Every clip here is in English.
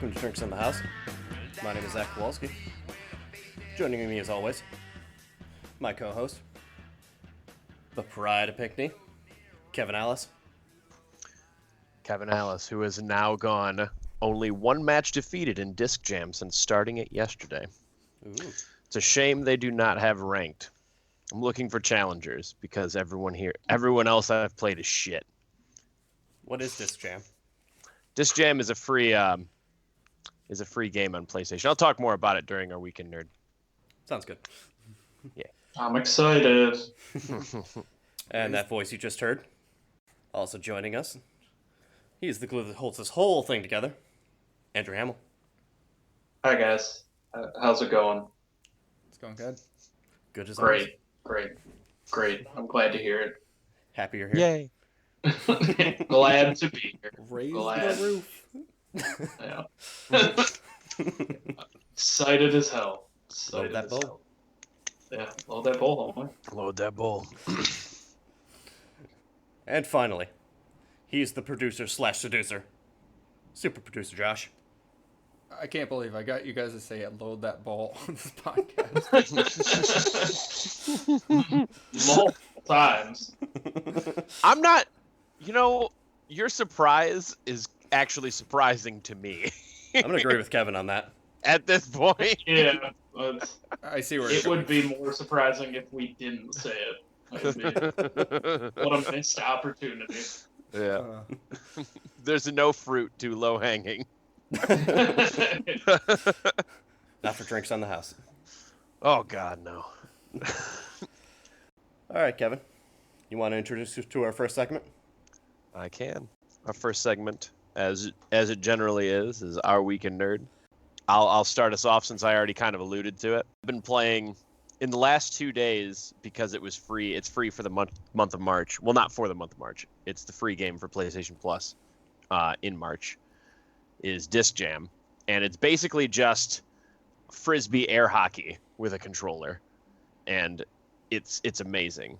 welcome to Drinks in the House. My name is Zach Kowalski. Joining me as always, my co-host, the pride of Pinckney, Kevin Alice. Kevin Alice, who has now gone only one match defeated in Disc Jam since starting it yesterday. Ooh. It's a shame they do not have ranked. I'm looking for challengers because everyone else I've played is shit. What is Disc Jam? Disc Jam is a free game on PlayStation. I'll talk more about it during our Weekend Nerd. Sounds good. Yeah. I'm excited. And that voice you just heard, also joining us, he's the glue that holds this whole thing together, Andrew Hamill. Hi guys, how's it going? It's going good. Good as always. Great. I'm glad to hear it. Happy you're here. Yay. Glad to be here. Raise Glad. the roof. Yeah. Excited as hell. Load that bowl. Hell. Yeah, load that bowl, homie. Load that bowl. And finally, he's the producer slash seducer, super producer Josh. I can't believe I got you guys to say it. Load that ball on this podcast. Multiple times. I'm not, your surprise is actually surprising to me. I'm going to agree with Kevin on that. At this point. Yeah, I see where it you're would be more surprising if we didn't say it. What a missed opportunity. Yeah. There's no fruit too low hanging. Not for Drinks on the House. Oh God, no. All right, Kevin. You want to introduce us to our first segment? I can. Our first segment, as it generally is our Weekend Nerd. I'll start us off since I already kind of alluded to it. I've been playing in the last 2 days because it was free. It's free for the month of March. Well, not for the month of March. It's the free game for PlayStation Plus in March. Is Disc Jam, and it's basically just frisbee air hockey with a controller, and it's amazing.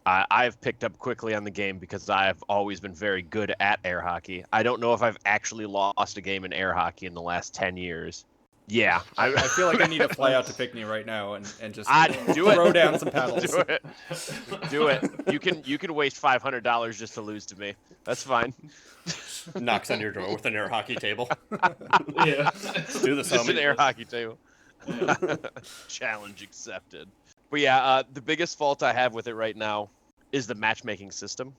I've picked up quickly on the game because I've always been very good at air hockey. I don't know if I've actually lost a game in air hockey in the last 10 years. Yeah. I feel like I need to fly out to Pinckney right now and just do it. throw down some paddles. Do it. You can waste $500 just to lose to me. That's fine. Knocks on your door with an air hockey table. Yeah. Let's do this, Just homie. an air hockey table. Challenge accepted. But yeah, the biggest fault I have with it right now is the matchmaking system.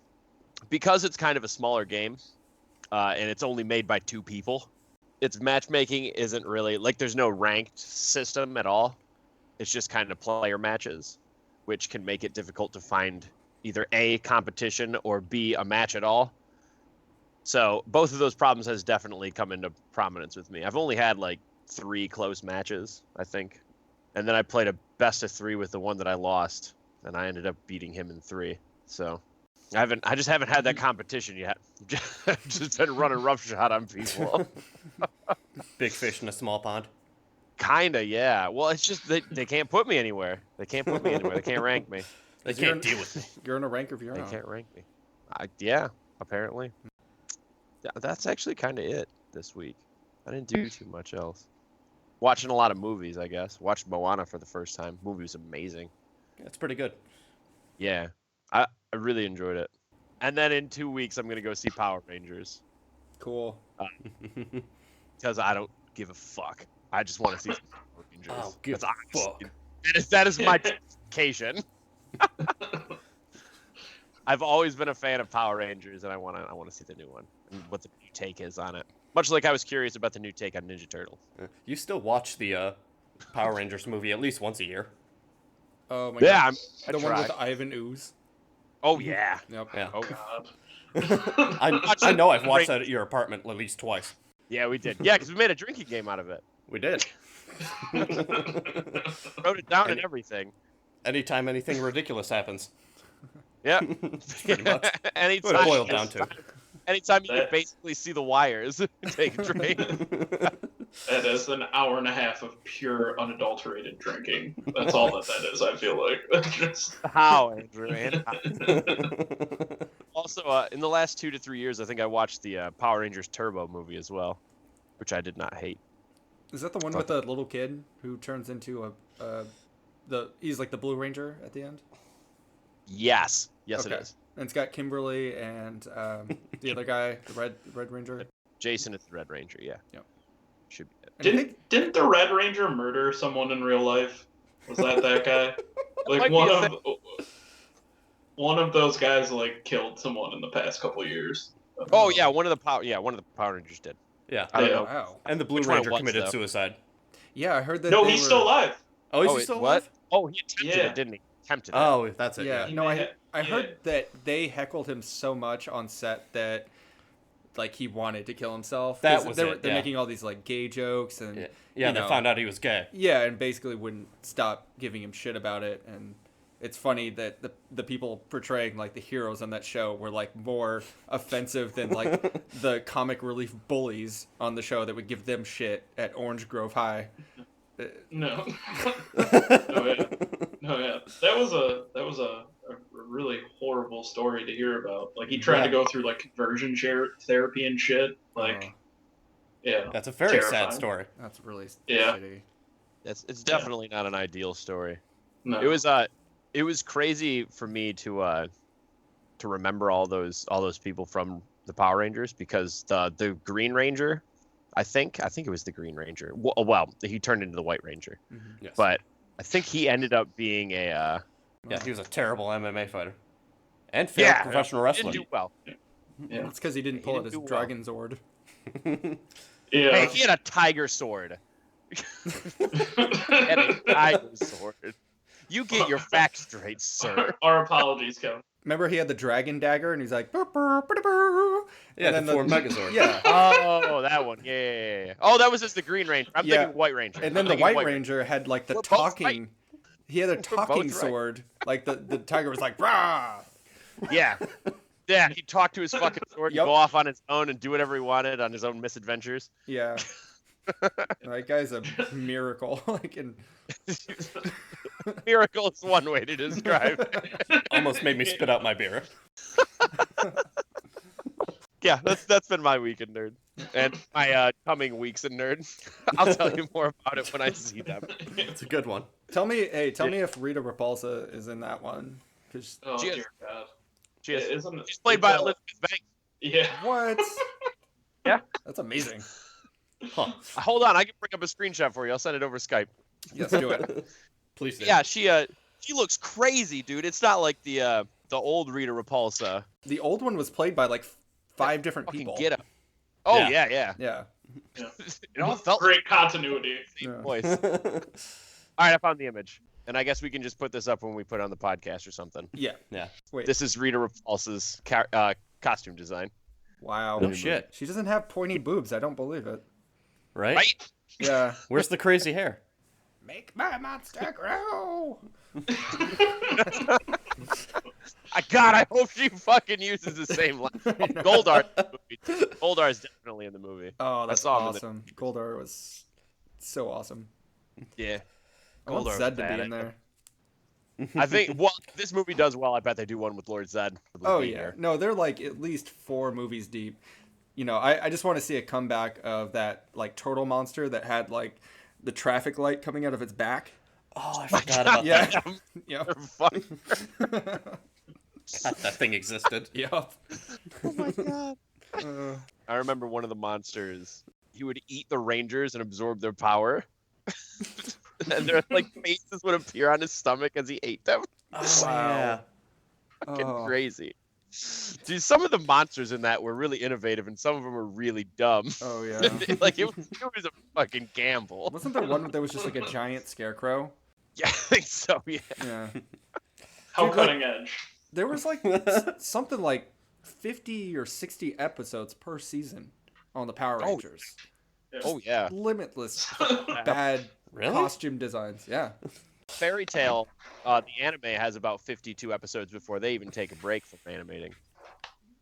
Because it's kind of a smaller game, and it's only made by 2 people, its matchmaking isn't really, there's no ranked system at all. It's just kind of player matches, which can make it difficult to find either A, competition, or B, a match at all. So both of those problems has definitely come into prominence with me. I've only had 3 close matches, I think. And then I played a best of 3 with the one that I lost, and I ended up beating him in 3. So I just haven't had that competition yet. Just been running roughshod on people. Big fish in a small pond. Kinda, yeah. Well, it's just they can't put me anywhere. They can't rank me. They can't deal with me. You're in a rank of your They own. can't rank me. Yeah, apparently. That's actually kind of it this week. I didn't do too much else. Watching a lot of movies, I guess. Watched Moana for the first time. Movie was amazing. It's pretty good. Yeah, I really enjoyed it. And then in 2 weeks, I'm going to go see Power Rangers. Cool. Because I don't give a fuck. I just want to see some Power Rangers. Oh, give That's a fuck. that is my justification. I've always been a fan of Power Rangers, and I want to see the new one and what the new take is on it. Much like I was curious about the new take on Ninja Turtles. You still watch the Power Rangers movie at least once a year. Oh my Yeah, god. I The one try. with Ivan Ooze. Oh yeah. Yep. Yeah. Oh God. I know I've watched that at your apartment at least twice. yeah, we did. Yeah, because we made a drinking game out of it. We did. Wrote it down and everything. Anytime anything ridiculous happens. Yeah. Pretty much. What it Anytime. boiled down to. Anytime you can That's- basically see the wires, take a drink. That is an hour and a half of pure unadulterated drinking. That's all that is, I feel like. Just... How, Andrew? And how? Also, in the last 2 to 3 years, I think I watched the Power Rangers Turbo movie as well. did not hate. Is that the one with the little kid who turns into he's like the Blue Ranger at the end? Yes, it Okay. is. And it's got Kimberly and the other guy, the Red Ranger. Jason is the Red Ranger. Yeah. Yep. Should be it. And I think- Didn't the Red Ranger murder someone in real life? Was that guy? Like Might be one of those guys like killed someone in the past couple years. Oh yeah, one of the Power Rangers did. Yeah. I don't Yeah. know. Wow. And the Blue Which one it Ranger was, committed though? suicide. Yeah, I heard that. No, they he's were- still alive. Oh, is Oh, he wait, still what? alive? Oh, he attempted Yeah. it, didn't he? Attempted it. Oh, that's it. Yeah, Yeah. no, I Yeah. heard that they heckled him so much on set that like he wanted to kill himself. That 'Cause was they're it, they're yeah. making all these like gay jokes and Yeah, you they know, found out he was gay. Yeah, and basically wouldn't stop giving him shit about it. And it's funny that the people portraying like the heroes on that show were like more offensive than like the comic relief bullies on the show that would give them shit at Orange Grove High. No. No, yeah. That was a really horrible story to hear about. Like he tried to go through like conversion therapy and shit. Like, Oh, yeah. That's a very Terrifying. sad story. that's really Yeah. shitty. It's definitely not an ideal story. No. It was crazy for me to remember all those people from the Power Rangers because the Green Ranger, I think it was the Green Ranger. Well, he turned into the White Ranger, Yes. but I think he ended up being a yeah, he was a terrible MMA fighter. And failed professional wrestler. didn't do well. Yeah. It's because he didn't pull out didn't his do well. Dragon Zord. Yeah. Hey, he had a tiger sword. Had a tiger sword. You get your facts straight, sir. Our apologies, Kevin. Remember he had the dragon dagger and he's like burr, burr, burr, burr. Yeah, And then the four Megazords. Yeah. Oh, that one. Yeah. Oh, that was just the Green Ranger. I'm Yeah. thinking White Ranger. And then I'm the thinking White Ranger had like the We're both right. talking. He had a talking both right. sword. Like the tiger was like rah. Yeah. Yeah, he'd talk to his fucking sword Yep. and go off on his own and do whatever he wanted on his own misadventures. Yeah. That guy's a miracle. Like in Miracle is one way to describe it. Almost made me spit out my beer. Yeah, that's been my week in Nerd. And my coming weeks in Nerd. I'll tell you more about it when I see them. It's a good one. tell me if Rita Repulsa is in that one. 'Cause Oh She is. dear God. She is, Isn't it? she's played by Elizabeth Banks. Yeah. what? Yeah. That's amazing. Huh. Hold on, I can bring up a screenshot for you. I'll send it over Skype. Yes, do it. Please do. Yeah, she looks crazy, dude. It's not like the old Rita Repulsa. The old one was played by like 5 different Fucking people. get up. Oh Yeah. yeah. Yeah. It all felt Great continuity. like the same Yeah. voice. All right, I found the image, and I guess we can just put this up when we put it on the podcast or something. Yeah. Yeah. Wait. This is Rita Repulsa's costume design. Wow. No shit. She doesn't have pointy boobs. I don't believe it. Right? Right? Yeah. Where's the crazy hair? Make my monster grow. God, I hope she fucking uses the same line. Oh, Goldar. Goldar is definitely in the movie. Oh, that's saw him in the- awesome. Goldar was so awesome. Yeah. I want Goldar Zed was to be bad, in there. I think. Well, this movie does well. I bet they do one with Lord Zed. with Oh Lee yeah. here. No, they're like at least 4 movies deep. You know, I just want to see a comeback of that like turtle monster that had like the traffic light coming out of its back. Oh, I forgot about Yeah. that. Yeah. Fuck. That thing existed. Yep. Oh my god. Uh, I remember one of the monsters. He would eat the Rangers and absorb their power. And their like faces would appear on his stomach as he ate them. Oh, Wow. yeah. Fucking Oh. crazy. Dude, some of the monsters in that were really innovative, and some of them were really dumb. oh yeah. Like it was a fucking gamble. Wasn't there one that was just like a giant scarecrow? Yeah, I think so. Yeah. Yeah. How Dude, like- cutting edge. There was like something like 50 or 60 episodes per season on the Power Oh. Rangers. Oh yeah. Limitless bad Really? costume designs. Yeah. Fairy Tale, the anime has about 52 episodes before they even take a break from animating.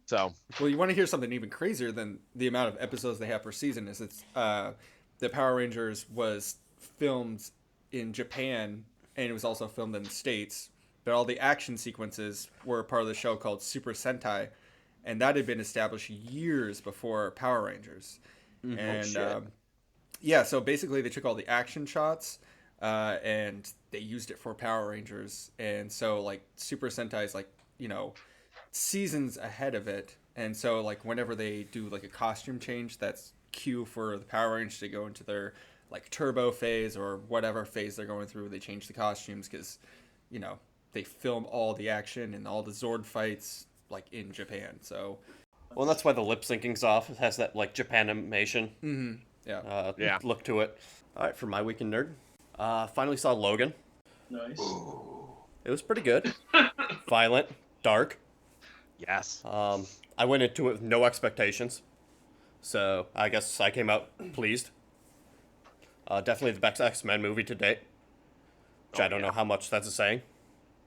So Well, you want to hear something even crazier than the amount of episodes they have per season is the Power Rangers was filmed in Japan and it was also filmed in the States, but all the action sequences were part of the show called Super Sentai, and that had been established years before Power Rangers. And shit. yeah, so basically they took all the action shots and they used it for Power Rangers. And so like Super Sentai's like, you know, seasons ahead of it. And so like whenever they do like a costume change, that's cue for the Power Rangers to go into their like turbo phase or whatever phase they're going through. They change the costumes because, you know, they film all the action and all the Zord fights like in Japan. So Well, that's why the lip syncing's off. It has that like Japanimation yeah. Yeah. look to it. All right, for my weekend nerd, finally saw Logan. Nice. It was pretty good. Violent, dark. Yes. I went into it with no expectations, so I guess I came out pleased. Definitely the best X-Men movie to date, which I don't know how much that's a saying.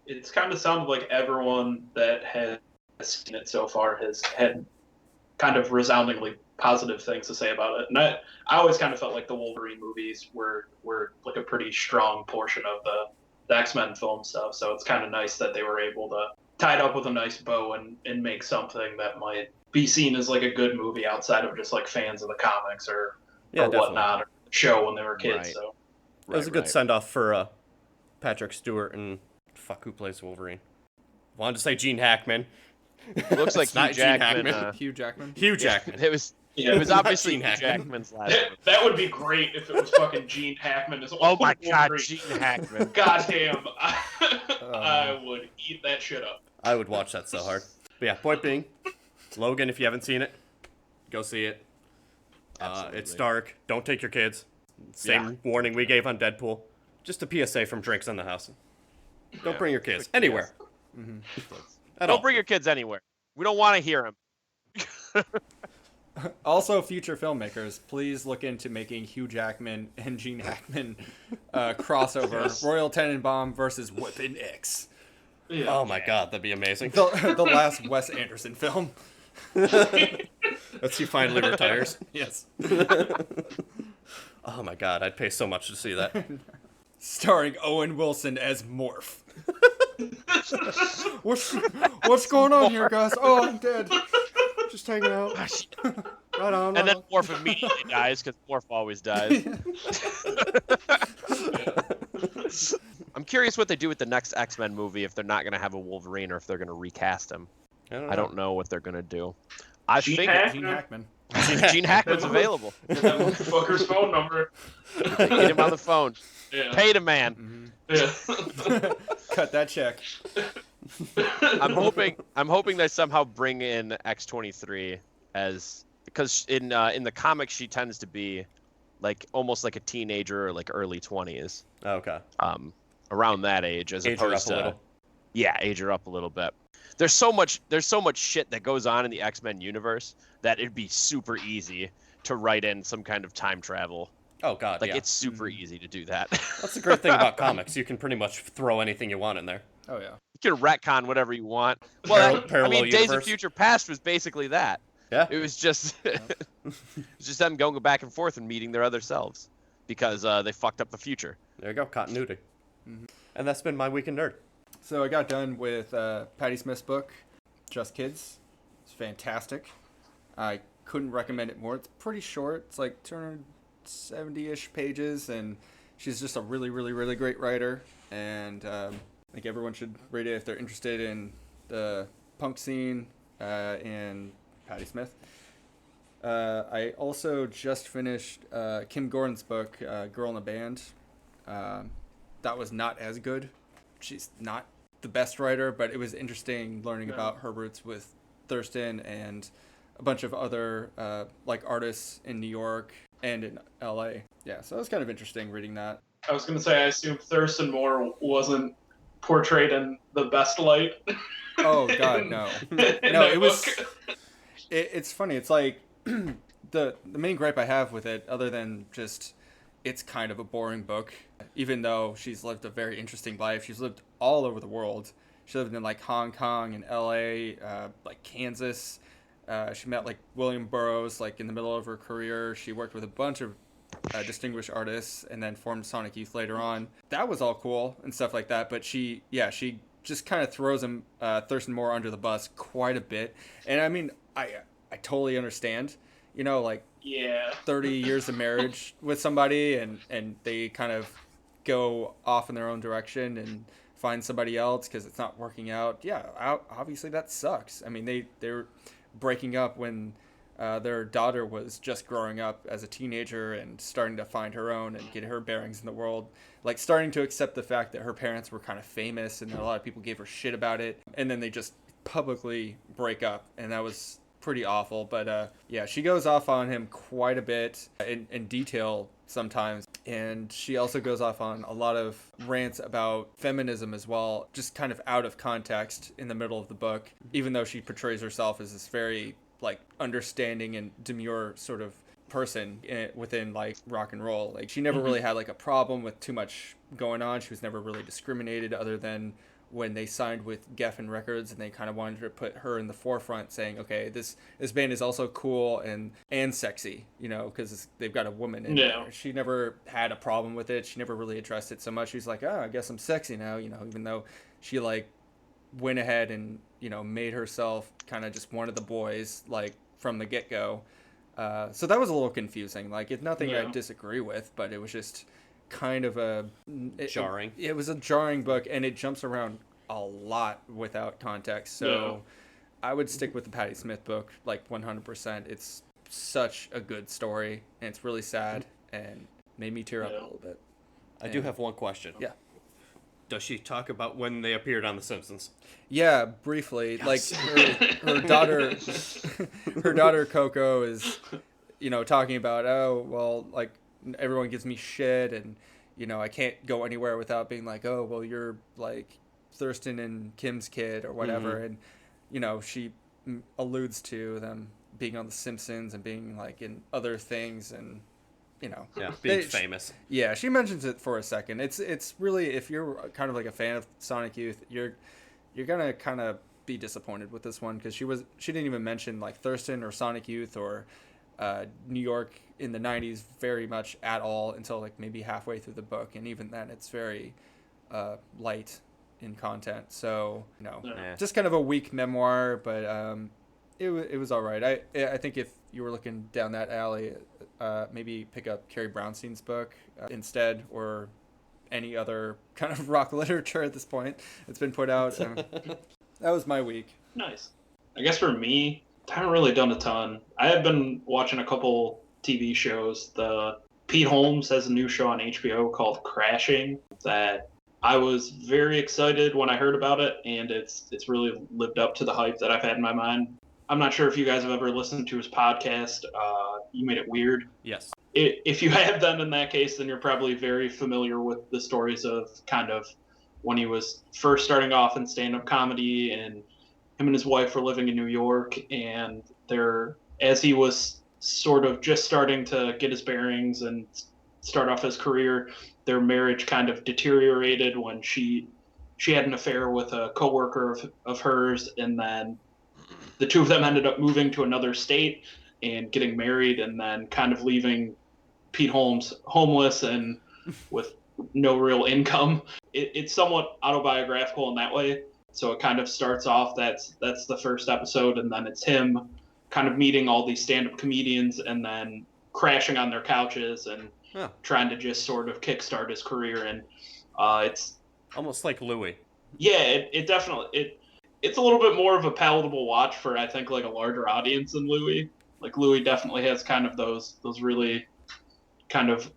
It's kind of sounded like everyone that has seen it so far has had kind of resoundingly positive things to say about it. And I always kind of felt like the Wolverine movies were like a pretty strong portion of the X-Men film stuff. So it's kind of nice that they were able to tie it up with a nice bow and make something that might be seen as like a good movie outside of just like fans of the comics or whatnot, or the show when they were kids. Right. So It was a good send-off for Patrick Stewart and who plays Wolverine. Wanted to say Gene Hackman. Looks like It's not Hugh Gene Jackman. Hackman. Hugh Jackman. Hugh Jackman. It was. yeah, It was Not obviously Gene Hugh Hackman. Jackman's last one. that would be great if it was fucking Gene Hackman as Oh my God, Wolverine. Gene Hackman. Goddamn, I would eat that shit up. I would watch that so hard. But yeah, point being, Logan, if you haven't seen it, go see it. Absolutely. It's dark. Don't take your kids. Same warning we gave on Deadpool. Just a PSA from Drinks in the House. Don't bring your kids anywhere. At Don't all. bring your kids anywhere. We don't want to hear them. Also, future filmmakers, please look into making Hugh Jackman and Gene Hackman crossover. Yes. Royal Tenenbaum versus Weapon X. Yeah. Oh my God, that'd be amazing. The last Wes Anderson film. As he finally retires. Yes. Oh my God, I'd pay so much to see that. Starring Owen Wilson as Morph. What's going on here, guys? Oh, I'm dead. Just hanging out. Right on. And then Morph immediately dies because Morph always dies. I'm curious what they do with the next X-Men movie if they're not going to have a Wolverine or if they're going to recast him. I don't know what they're going to do. I Gene think Hackman? Gene Hackman. Gene Hackman's available. That motherfucker's phone number. Get him on the phone. Yeah. Pay the man. Yeah. Cut that check. I'm hoping they somehow bring in X-23 as because in the comics she tends to be like almost like a teenager or like early 20s. Okay. Around that age as Age her opposed up a to little. yeah, age her up a little bit. There's so much shit that goes on in the X-Men universe that it'd be super easy to write in some kind of time travel. Oh God, Like yeah. it's super easy to do that. That's the great thing about comics. You can pretty much throw anything you want in there. Oh yeah. You can retcon whatever you want. Well, Parallel Days of universe. Future Past was basically that. Yeah. It was just it's just them going back and forth and meeting their other selves because they fucked up the future. There you go, continuity. And that's been my weekend nerd. So I got done with Patti Smith's book, Just Kids. It's fantastic. I couldn't recommend it more. It's pretty short. It's like 270-ish pages, and she's just a really, really, really great writer. And I think everyone should read it if they're interested in the punk scene and Patti Smith. I also just finished Kim Gordon's book, Girl in a Band. That was not as good. She's not the best writer, but it was interesting learning about her roots with Thurston and a bunch of other like artists in New York and in LA. Yeah, so it was kind of interesting reading that. I was gonna say I assume Thurston Moore wasn't portrayed in the best light. Oh God, no. in No, that it was. book. It's funny. It's like the main gripe I have with it, other than just it's kind of a boring book. Even though she's lived a very interesting life, she's lived all over the world. She lived in like Hong Kong and L.A., like Kansas. She met like William Burroughs like in the middle of her career. She worked with a bunch of distinguished artists and then formed Sonic Youth later on. That was all cool and stuff like that. But she just kind of throws him Thurston Moore under the bus quite a bit. And I mean, I totally understand. You know, like Yeah. 30 years of marriage with somebody, and they kind of go off in their own direction and find somebody else because it's not working out. Yeah, obviously that sucks. I mean, they're breaking up when their daughter was just growing up as a teenager and starting to find her own and get her bearings in the world, like starting to accept the fact that her parents were kind of famous and a lot of people gave her shit about it, and then they just publicly break up, and that was pretty awful. But yeah, she goes off on him quite a bit in detail sometimes, and she also goes off on a lot of rants about feminism as well, just kind of out of context in the middle of the book, even though she portrays herself as this very like understanding and demure sort of person within like rock and roll. Like she never really had like a problem with too much going on. She was never really discriminated, other than when they signed with Geffen Records and they kind of wanted to put her in the forefront, saying, okay, this band is also cool and sexy, you know, because they've got a woman in there. She never had a problem with it. She never really addressed it so much. She's like, oh, I guess I'm sexy now, you know, even though she like went ahead and, you know, made herself kind of just one of the boys, like from the get-go. So that was a little confusing. Like, it's nothing I disagree with, but it was just kind of jarring. It was a jarring book, and it jumps around a lot without context. So I would stick with the Patti Smith book, like 100%. It's such a good story, and it's really sad, and made me tear up a little bit. I do have one question. Yeah. Does she talk about when they appeared on The Simpsons? Yeah, briefly. Yes. Like her daughter, her daughter Coco is, you know, talking about, oh, well, like everyone gives me shit, and you know, I can't go anywhere without being like, oh, well, you're like Thurston and Kim's kid or whatever, and you know, she alludes to them being on The Simpsons and being like in other things, and you know, being famous. Yeah, she mentions it for a second. It's really, if you're kind of like a fan of Sonic Youth, you're gonna kind of be disappointed with this one, because she didn't even mention like Thurston or Sonic Youth or New York in the 90s very much at all until like maybe halfway through the book, and even then it's very light in content. So you know, just kind of a weak memoir, but it was all right. I think if you were looking down that alley, maybe pick up Carrie Brownstein's book instead, or any other kind of rock literature at this point that's been put out. That was my week. Nice. I guess for me, I haven't really done a ton. I have been watching a couple TV shows. Pete Holmes has a new show on HBO called Crashing that I was very excited when I heard about it, and it's really lived up to the hype that I've had in my mind. I'm not sure if you guys have ever listened to his podcast, You Made It Weird. Yes. If you have, then in that case, then you're probably very familiar with the stories of kind of when he was first starting off in stand-up comedy, and him and his wife were living in New York, and as he was sort of just starting to get his bearings and start off his career, their marriage kind of deteriorated when she had an affair with a coworker of hers, and then the two of them ended up moving to another state and getting married, and then kind of leaving Pete Holmes homeless and with no real income. It's somewhat autobiographical in that way. So it kind of starts off, that's the first episode, and then it's him kind of meeting all these stand-up comedians and then crashing on their couches and trying to just sort of kickstart his career. And it's almost like Louis. Yeah, it definitely it's a little bit more of a palatable watch for, I think, like a larger audience than Louis. Like Louis definitely has kind of those really kind of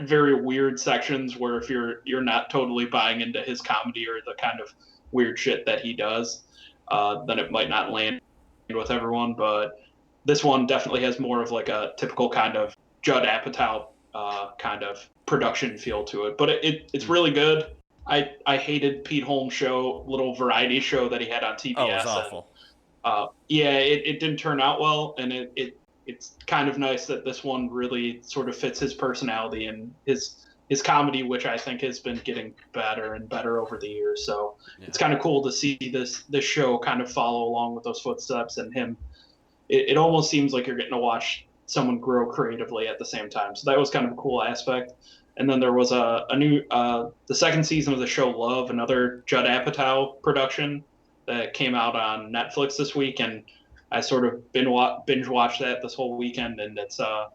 very weird sections where if you're not totally buying into his comedy or the kind of weird shit that he does, then it might not land with everyone. But this one definitely has more of like a typical kind of Judd Apatow kind of production feel to it. But it's really good. I hated Pete Holmes' show, little variety show that he had on TBS. Oh, it was awful. It didn't turn out well, and it's kind of nice that this one really sort of fits his personality and his comedy, which I think has been getting better and better over the years. So it's kind of cool to see this show kind of follow along with those footsteps and him. It almost seems like you're getting to watch someone grow creatively at the same time. So that was kind of a cool aspect. And then there was a new the second season of the show Love, another Judd Apatow production that came out on Netflix this week, and I sort of binge watched that this whole weekend, and it's a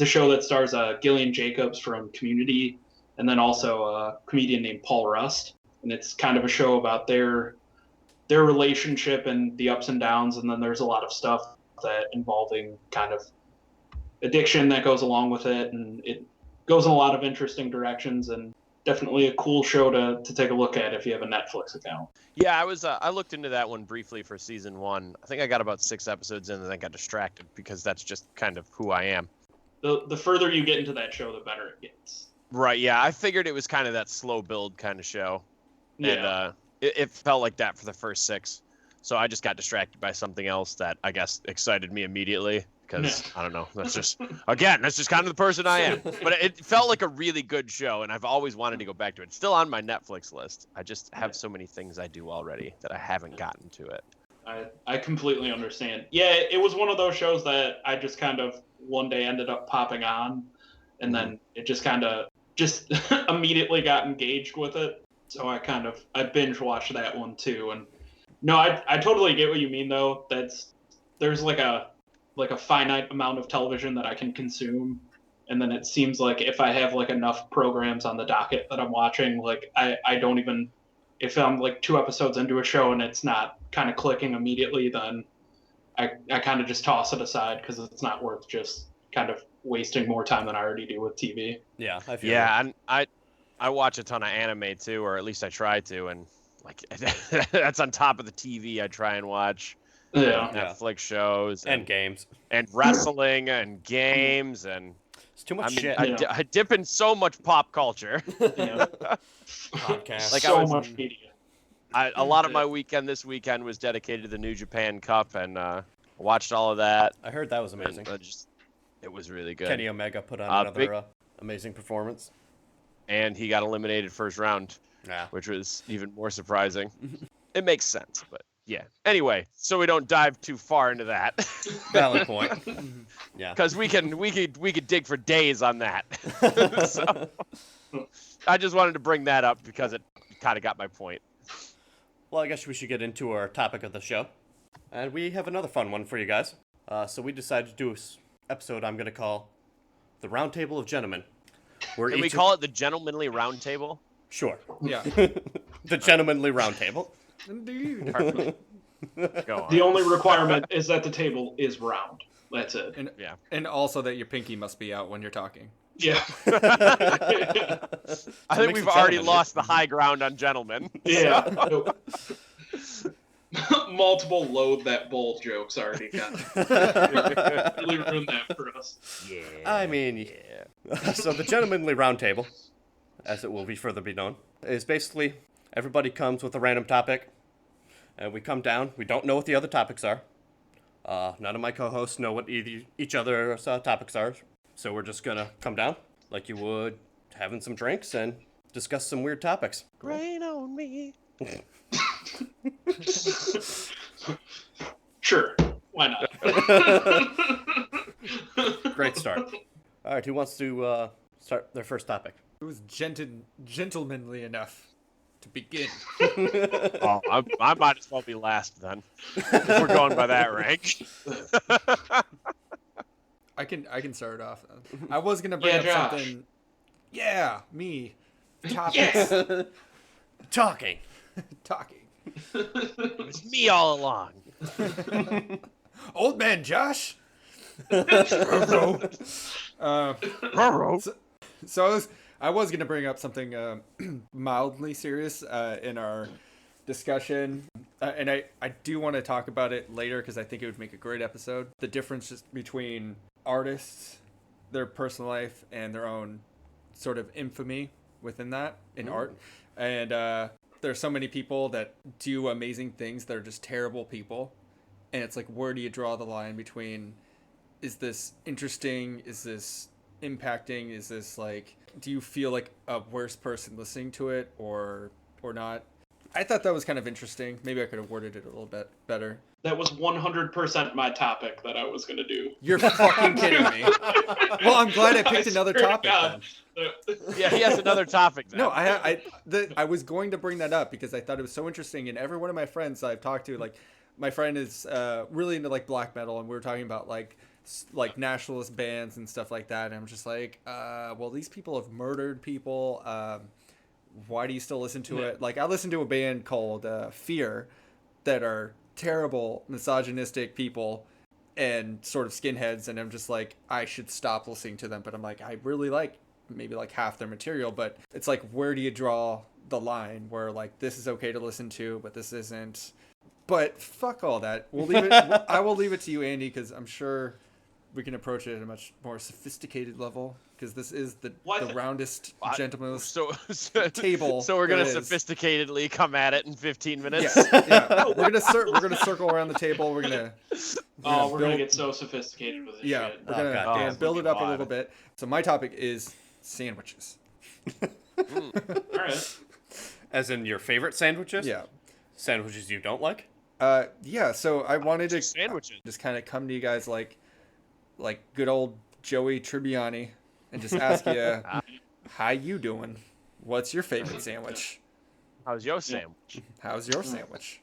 show that stars Gillian Jacobs from Community, and then also a comedian named Paul Rust, and it's kind of a show about their relationship and the ups and downs, and then there's a lot of stuff that involving kind of addiction that goes along with it, and it goes in a lot of interesting directions, and definitely a cool show to take a look at if you have a Netflix account. Yeah, I looked into that one briefly for season 1. I think I got about 6 episodes in and then got distracted because that's just kind of who I am. The further you get into that show, the better it gets. Right, yeah. I figured it was kind of that slow build kind of show. Yeah. And it felt like that for the first 6. So I just got distracted by something else that I guess excited me immediately. Because, I don't know, that's just kind of the person I am. But it felt like a really good show, and I've always wanted to go back to it. It's still on my Netflix list. I just have so many things I do already that I haven't gotten to it. I completely understand. Yeah, it was one of those shows that I just kind of one day ended up popping on, and then it just kind of just immediately got engaged with it. So I binge watched that one too. And no, I totally get what you mean though. There's like a finite amount of television that I can consume, and then it seems like if I have like enough programs on the docket that I'm watching, like I don't even, if I'm like 2 episodes into a show and it's not kind of clicking immediately, then I kind of just toss it aside because it's not worth just kind of wasting more time than I already do with TV. Yeah, I feel Yeah, and I watch a ton of anime too, or at least I try to, and like that's on top of the TV I try and watch. Yeah. Netflix shows and games and wrestling and games, and it's too much I mean, shit. I dip in so much pop culture. Yeah. Podcast. Like, So much media. A lot of my weekend this weekend was dedicated to the New Japan Cup, and watched all of that. I heard that was amazing. And it was really good. Kenny Omega put on big- another amazing performance. And he got eliminated first round, Yeah. which was even more surprising. It makes sense, but yeah. Anyway, so we don't dive too far into that, Valid point. Yeah. because we could dig for days on that. So, I just wanted to bring that up because it kind of got my point. Well, I guess we should get into our topic of the show. And we have another fun one for you guys. So we decided to do an episode I'm going to call The Roundtable of Gentlemen. Where Can we call it the Gentlemanly Roundtable? Sure. Yeah. The Gentlemanly Roundtable. Indeed. Perfect. Go on. The only requirement is that the table is round. That's it. And, Yeah. and also that your pinky must be out when you're talking. Yeah. I think makes we've it already gentlemanly. lost the high ground on gentlemen. Yeah. Multiple load that bowl jokes already got really ruined that for us. Yeah. I mean, so the Gentlemanly Roundtable, as it will be further be known, is basically everybody comes with a random topic, and we come down. We don't know what the other topics are. None of my co-hosts know what each other's topics are, so we're just gonna come down like you would having some drinks and discuss some weird topics. Rain on me. Sure. Why not? Great start. All right, who wants to start their first topic? It was gentlemanly enough to begin. Oh, I might as well be last then. If we're going by that rank. I can start it off. I was gonna bring up Josh. something. Yeah, me. Topics. Talking. Talking. It was me all along. Old man Josh. So I was gonna bring up something mildly serious in our discussion, and I do want to talk about it later because I think it would make a great episode. The difference just between artists, their personal life, and their own sort of infamy within that in art, and there's so many people that do amazing things that are just terrible people, and it's like, where do you draw the line between, is this interesting, is this impacting, is this like, do you feel like a worse person listening to it or not? I thought that was kind of interesting. Maybe I could have worded it a little bit better. That was 100% my topic that I was going to do. You're fucking kidding me. Well, I'm glad I picked another swear to topic God. then. Yeah, he has another topic then. No, I was going to bring that up because I thought it was so interesting, and every one of my friends I've talked to, like, my friend is really into like black metal, and we were talking about like nationalist bands and stuff like that. And I'm just like, well, these people have murdered people. Why do you still listen to it? Like, I listened to a band called Fear that are terrible misogynistic people and sort of skinheads, and I'm just like, I should stop listening to them. But I'm like, I really like maybe like half their material, but it's like, where do you draw the line where like this is okay to listen to, but this isn't? But fuck all that. We'll leave it. I will leave it to you, Andy, because I'm sure we can approach it at a much more sophisticated level, because this is the roundest, gentleman's table. So we're gonna there is. sophisticatedly come at it in 15 minutes. Yeah. We're gonna circle around the table. We're gonna get so sophisticated with this shit. We're gonna God. build it up a little bit. So my topic is sandwiches. All right. As in your favorite sandwiches? Yeah. Sandwiches you don't like? Yeah. So I wanted to Sandwiches. just kind of come to you guys like good old Joey Tribbiani and just ask you, how you doing? What's your favorite sandwich? How's your sandwich? How's your sandwich?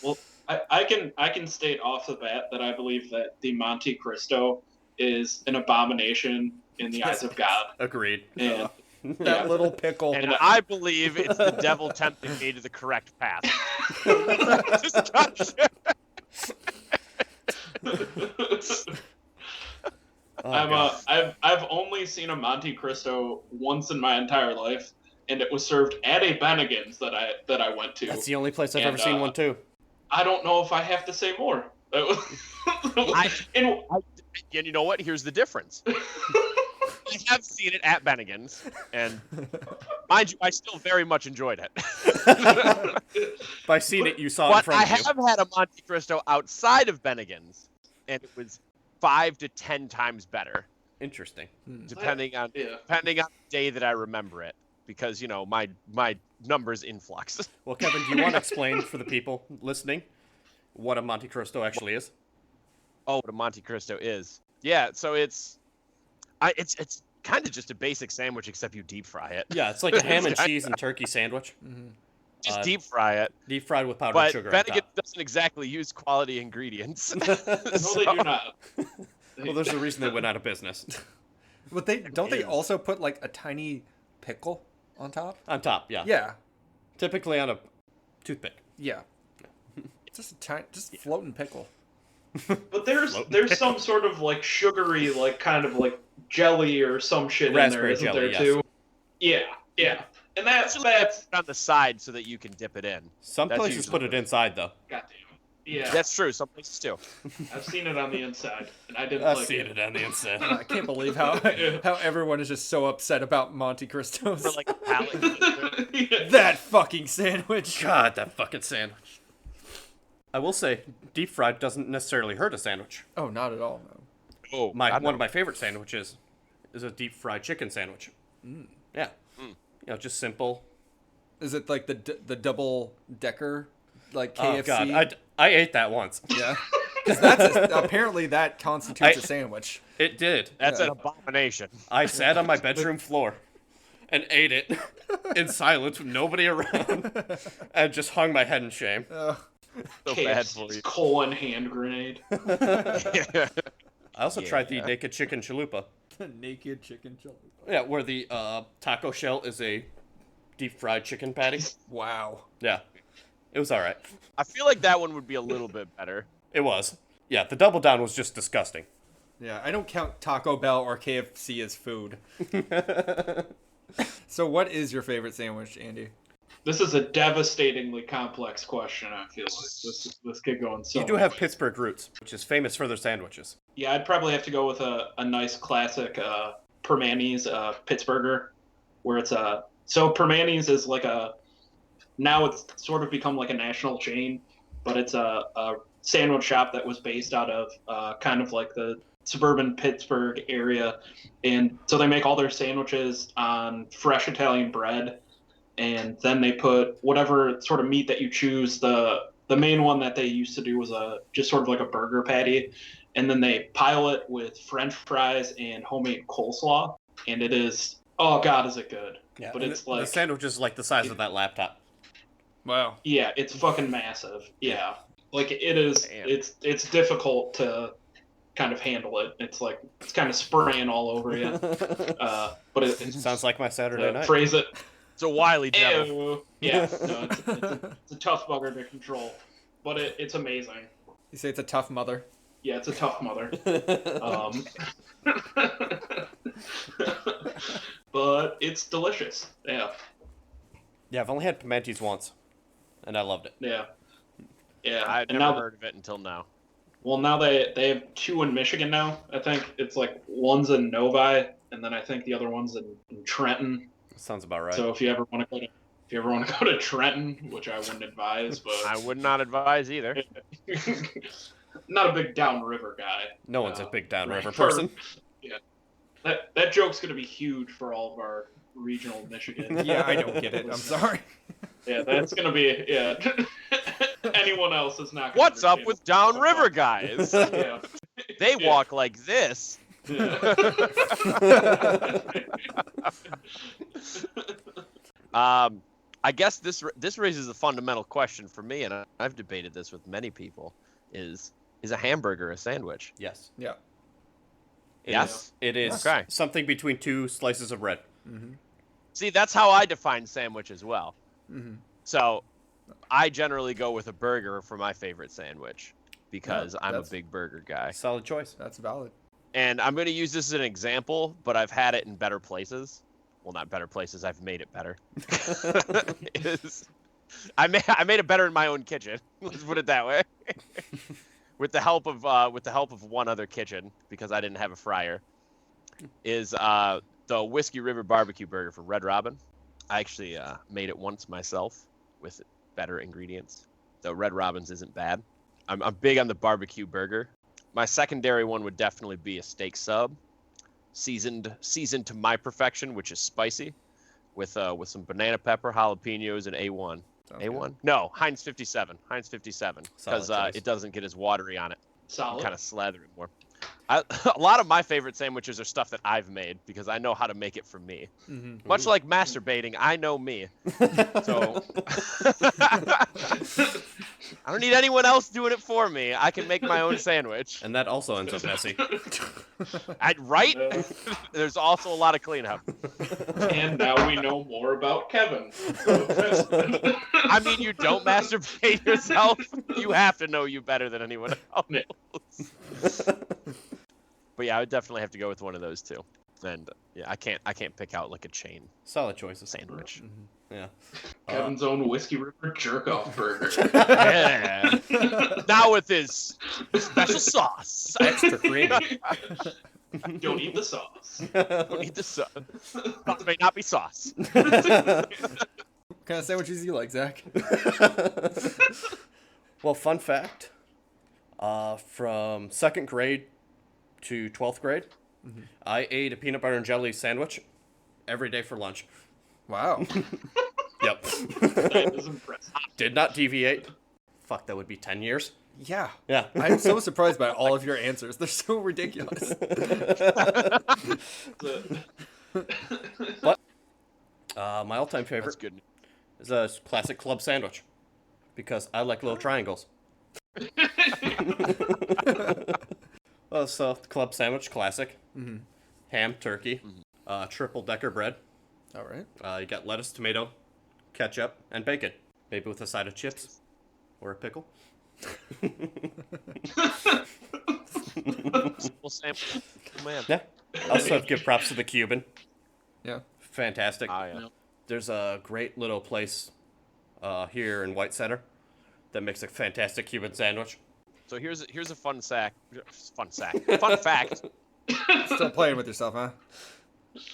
Well, I can state off the bat that I believe that the Monte Cristo is an abomination in the eyes of God. Agreed. And That little pickle. And I believe it's the devil tempting me to the correct path. Discussion. I've only seen a Monte Cristo once in my entire life, and it was served at a Bennigan's that I went to. That's the only place I've And, ever seen one too. I don't know if I have to say more. And you know what? Here's the difference. I have seen it at Bennigan's, and mind you, I still very much enjoyed it. By seeing it, you saw it in But front I of you. have had a Monte Cristo outside of Bennigan's, and it was 5 to 10 times better, Interesting. depending on Yeah. the day that I remember it, because my numbers influx. Well, Kevin, do you want to explain for the people listening what a Monte Cristo actually is? Oh, what a Monte Cristo is? Yeah, so it's kind of just a basic sandwich, except you deep fry it. Yeah, it's like a ham and cheese and turkey sandwich, Just deep fry it. deep fried with powdered But sugar on Bennigan top. doesn't exactly use quality ingredients. No, they do not. Well, there's a reason they went out of business. But they also put like a tiny pickle on top? On top, yeah. Yeah. Typically on a toothpick. Yeah. Just floating pickle. But there's some sort of like sugary, like kind of like jelly or some shit in there, Raspberry isn't jelly, there yes. too? Yeah. And that's on the side so that you can dip it in. Some That's places usually put it inside, though. goddamn. Yeah, That's true. Some places do. I've seen it on the inside, and I didn't I've like seen it. it on the inside. I can't believe how everyone is just so upset about Monte Cristos. For like a palate. Yeah. That fucking sandwich. God, that fucking sandwich. I will say, deep fried doesn't necessarily hurt a sandwich. Oh, not at all, no. Oh, One of my favorite sandwiches is a deep fried chicken sandwich. Yeah. You know, just simple. Is it like the double decker, like KFC? Oh God, I ate that once. Yeah. Because apparently that constitutes a sandwich. It did. That's an abomination. I sat on my bedroom floor and ate it in silence with nobody around, and just hung my head in shame. So bad for KFC's you. colon hand grenade. I also tried the naked chicken chalupa. Naked chicken chili. Yeah, where the taco shell is a deep fried chicken patty. Wow. Yeah, it was all right. I feel like that one would be a little bit better. It was. Yeah, the double down was just disgusting. Yeah, I don't count Taco Bell or KFC as food. So what is your favorite sandwich, Andy? This is a devastatingly complex question. I feel like this could go on so. You do have Pittsburgh roots, which is famous for their sandwiches. Yeah, I'd probably have to go with a nice classic Permanis Pittsburgher, where it's a so Permanis is like now it's sort of become like a national chain, but it's a sandwich shop that was based out of kind of like the suburban Pittsburgh area, and so they make all their sandwiches on fresh Italian bread, and then they put whatever sort of meat that you choose. The main one that they used to do was just sort of like a burger patty, and then they pile it with French fries and homemade coleslaw, and it is, oh God, is it good? Yeah, But and it's the like sandwich is like the size of that laptop. Wow. Yeah, it's fucking massive. Yeah, like it is. Damn. It's difficult to kind of handle it. It's like it's kind of spraying all over you. But it Sounds like my Saturday night. phrase it. It's a wily devil. Ew. Yeah, no, it's a tough bugger to control, but it's amazing. You say it's a tough mother. Yeah, it's a tough mother. But it's delicious. Yeah, Yeah, I've only had pimentis once, and I loved it. yeah, yeah. I'd And never now, heard of it until now. well, now they have 2 in Michigan now. I think it's like one's in Novi, and then I think the other one's in Trenton. Sounds about right. So if you ever want to go to Trenton, which I wouldn't advise, but I would not advise either. not a big downriver guy. No one's a big downriver for- person. That joke's gonna be huge for all of our regional Michigan. Yeah, I don't get it. I'm sorry. Yeah, that's gonna be Anyone else is not. Gonna What's up understand with what downriver the guys? fuck. Yeah. They Yeah. walk like this. Yeah. I guess this raises a fundamental question for me, and I've debated this with many people: is a hamburger a sandwich? Yes. Yeah. Yes. It is Okay. something between 2 slices of bread. Mm-hmm. See, that's how I define sandwich as well. Mm-hmm. So, I generally go with a burger for my favorite sandwich because Yeah, I'm a that's- big burger guy. Solid choice. That's valid. And I'm going to use this as an example, but I've had it in better places. Well, not better places. I've made it better. I made it better in my own kitchen. Let's put it that way. with the help of one other kitchen, because I didn't have a fryer, is the Whiskey River barbecue burger from Red Robin. I actually made it once myself with better ingredients. Though Red Robin's isn't bad. I'm big on the barbecue burger. My secondary one would definitely be a steak sub, seasoned to my perfection, which is spicy, with some banana pepper, jalapenos, and A1. Sounds A1? good. No, Heinz 57. Heinz 57, because Solid choice. it doesn't get as watery on it. Solid. Kind of slather it more. A lot of my favorite sandwiches are stuff that I've made because I know how to make it for me. Mm-hmm. Much like masturbating, I know me. So I don't need anyone else doing it for me. I can make my own sandwich. And that also ends up messy. Right? Yeah. There's also a lot of cleanup. And now we know more about Kevin. So that's- I mean, you don't masturbate yourself. You have to know you better than anyone else. Yeah. But yeah, I would definitely have to go with one of those two. And yeah, I can't pick out like a chain Solid choices. sandwich. Yeah. Kevin's own Whiskey River jerk-off burger. Yeah. Now with his special sauce. Extra creamy. Don't eat the sauce. Don't eat the sauce. Sauce may not be sauce. What kind of sandwiches do you like, Zach? Well, fun fact. From 2nd grade to 12th grade, I ate a peanut butter and jelly sandwich every day for lunch. Wow. Yep. That is impressive. Did not deviate. Fuck, that would be 10 years. Yeah. Yeah. I'm so surprised by all of your answers. They're so ridiculous. My all-time That's favorite good. is a classic club sandwich because I like little triangles. Well, so club sandwich, classic. Mhm. Ham, turkey, triple decker bread. All right. You got lettuce, tomato, ketchup, and bacon. Maybe with a side of chips or a pickle. Simple sandwich. Oh, man. Yeah. Also, have to give props to the Cuban. Yeah. Fantastic. Oh, yeah. There's a great little place here in White Center that makes a fantastic Cuban sandwich. So here's a fun fact. Fun fact. Still playing with yourself, huh?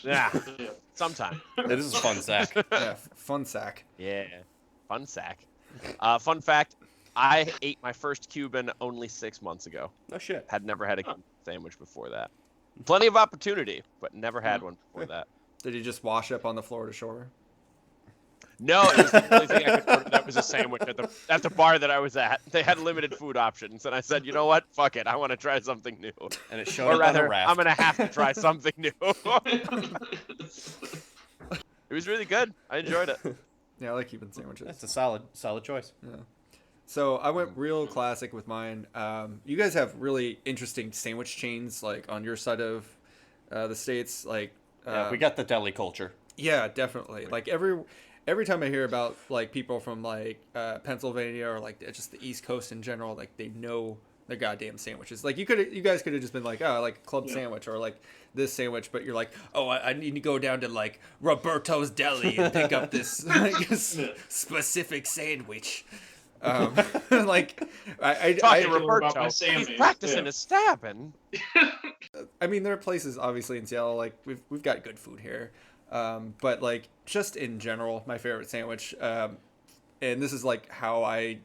Yeah. Yeah. Sometime. It is a fun sack. Yeah. Fun sack. Yeah. Fun sack. Fun fact. I ate my first Cuban only 6 months ago. No shit. Had never had a Cuban sandwich before that. Plenty of opportunity, but never had one before that. Did you just wash up on the Florida shore? No, it was the only thing I could order that was a sandwich at the bar that I was at. They had limited food options, and I said, you know what? Fuck it. I want to try something new. And it showed Or up on a rather, raft. I'm gonna have to try something new. It was really good. I enjoyed it. Yeah, I like Cuban sandwiches. That's a solid choice. Yeah. So I went real classic with mine. You guys have really interesting sandwich chains, like on your side of the states. Like, Yeah, we got the deli culture. yeah, definitely. Like every time I hear about like people from like Pennsylvania or like just the East Coast in general, like they know their goddamn sandwiches. Like you guys could have just been like, oh, like a club sandwich or like this sandwich, but you're like, oh, I need to go down to like Roberto's Deli and pick up this like, specific sandwich. Like Talking I- to about Roberto, my he's Sammy. practicing Yeah. his stabbing. I mean, there are places obviously in Seattle like we've got good food here, but like just in general, my favorite sandwich, and this is like how I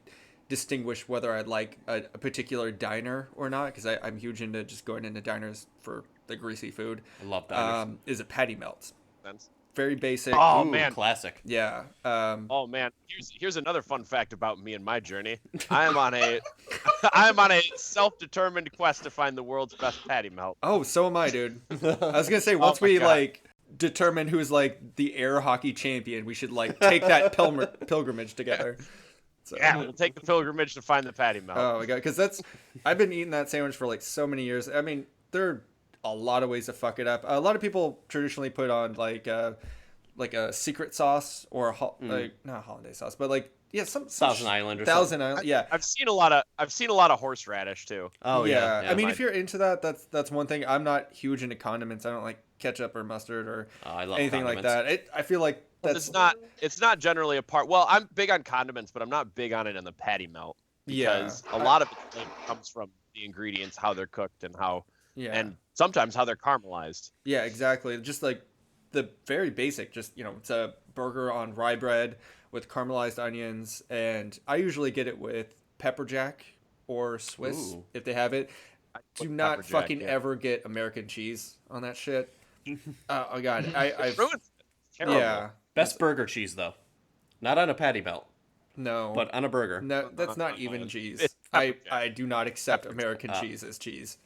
distinguish whether I'd like a particular diner or not, because I'm huge into just going into diners for the greasy food. I love diners. Is a patty melt. Sense. Very basic. Oh, Ooh, man. classic. Yeah. Oh man, here's another fun fact about me and my journey. I am on a self-determined quest to find the world's best patty melt. Oh, so am I, dude. I was gonna say once my we God. like determine who's like the air hockey champion, we should like take that pilgrimage together. So. Yeah, we'll take the pilgrimage to find the patty melt. Oh my god, because I've been eating that sandwich for like so many years. I mean, there are a lot of ways to fuck it up. A lot of people traditionally put on like a secret sauce or like not hollandaise sauce, but like yeah, some Thousand Island or Thousand something. Island. Yeah. I've seen a lot of horseradish too. Oh yeah. yeah. I mean, my- if you're into that, that's one thing. I'm not huge into condiments. I don't like ketchup or mustard or Oh, I love anything like condiments. that. I feel like that's It's not generally a part. Well, I'm big on condiments, but I'm not big on it in the patty melt because a lot of it comes from the ingredients, how they're cooked, and how yeah. and sometimes how they're caramelized. Yeah, exactly. Just like the very basic, just, you know, it's a burger on rye bread with caramelized onions. And I usually get it with pepper jack or Swiss Ooh. if they have it. Do With not pepper jack, fucking yeah. ever get American cheese on that shit. Oh, God. I've, Ruins it. Terrible. yeah. Best burger cheese though, not on a patty melt, No. but on a burger. no, that's not even cheese. It's pepper jack. I do not accept American cheese as cheese.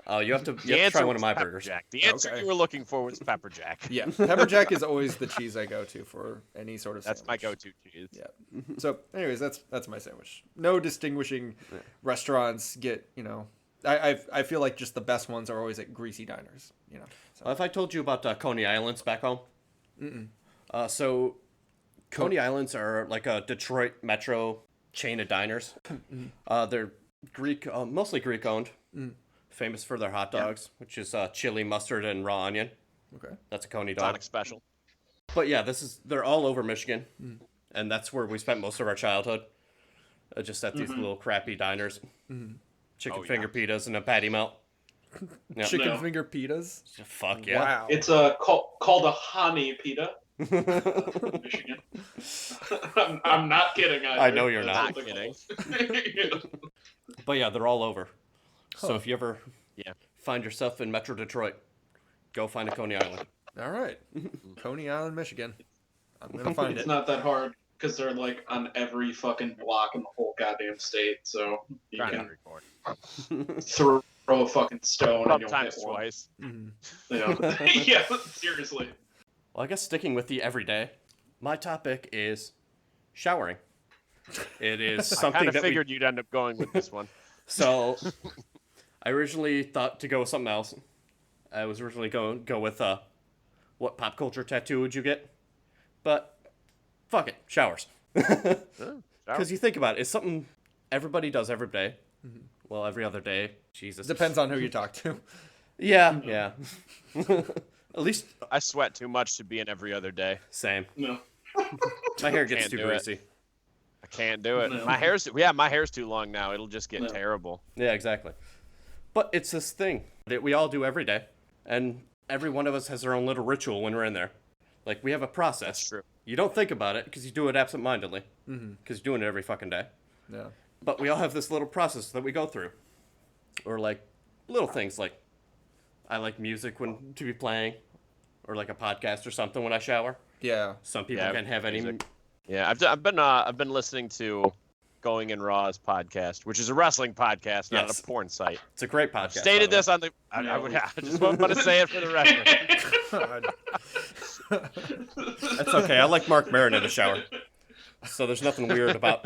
Oh, you have to The try answer one of was my pepper burgers. Jack. The answer Okay. you were looking for was pepper jack. Yeah, pepper jack is always the cheese I go to for any sort of That's my sandwich. go-to cheese. Yeah. So, anyways, that's my sandwich. No distinguishing restaurants get, you know. I feel like just the best ones are always at greasy diners, you know. So. Have I told you about Coney Islands back home? So, Coney Islands are like a Detroit metro chain of diners. They're Greek, mostly Greek owned. Famous for their hot dogs, which is chili, mustard, and raw onion. Okay. That's a Coney dog. Sonic special. But yeah, they're all over Michigan, and that's where we spent most of our childhood. Just at these little crappy diners. Chicken Oh, yeah. finger pitas and a patty melt. Yeah. Chicken No. finger pitas. Fuck yeah. Wow. It's called a honey pita, Michigan. I'm not kidding. I know you're That's not what they're kidding. called. But yeah, they're all over. So Huh. if you ever Yeah. find yourself in Metro Detroit, go find a Coney Island. All right. Coney Island, Michigan. I'm gonna find It's it. not that hard because they're like on every fucking block in the whole goddamn state. So you Trying to can record. throw a fucking stone and you'll Sometimes hit one. twice. Mhm. You know? Yeah, seriously. Well, I guess sticking with the everyday, my topic is showering. It is I something kind of that figured you'd end up going with this one. So, I originally thought to go with something else. I was originally going to go with what pop culture tattoo would you get? But fuck it, showers. Because you think about it, it's something everybody does every day. Well, every other day. Jesus. Depends on who you talk to. Yeah, yeah. At least I sweat too much to be in every other day. same. No. My hair gets Can't too do it. greasy. I can't do it. No. My hair's too long now. It'll just get No. terrible. Yeah, exactly. But it's this thing that we all do every day, and every one of us has their own little ritual when we're in there. Like we have a process. That's true. You don't think about it because you do it absentmindedly, Mhm. because you're doing it every fucking day. Yeah. But we all have this little process that we go through, or like little things like I like music when to be playing, or like a podcast or something when I shower. Yeah. Some people Yeah, can have any. music. Yeah, I've been listening to Going in Raw's podcast, which is a wrestling podcast, not Yes. a porn site. It's a great podcast. Stated by this the on the. I just want to say it for the record. God. way. That's okay. I like Mark Maron in the shower. So there's nothing weird about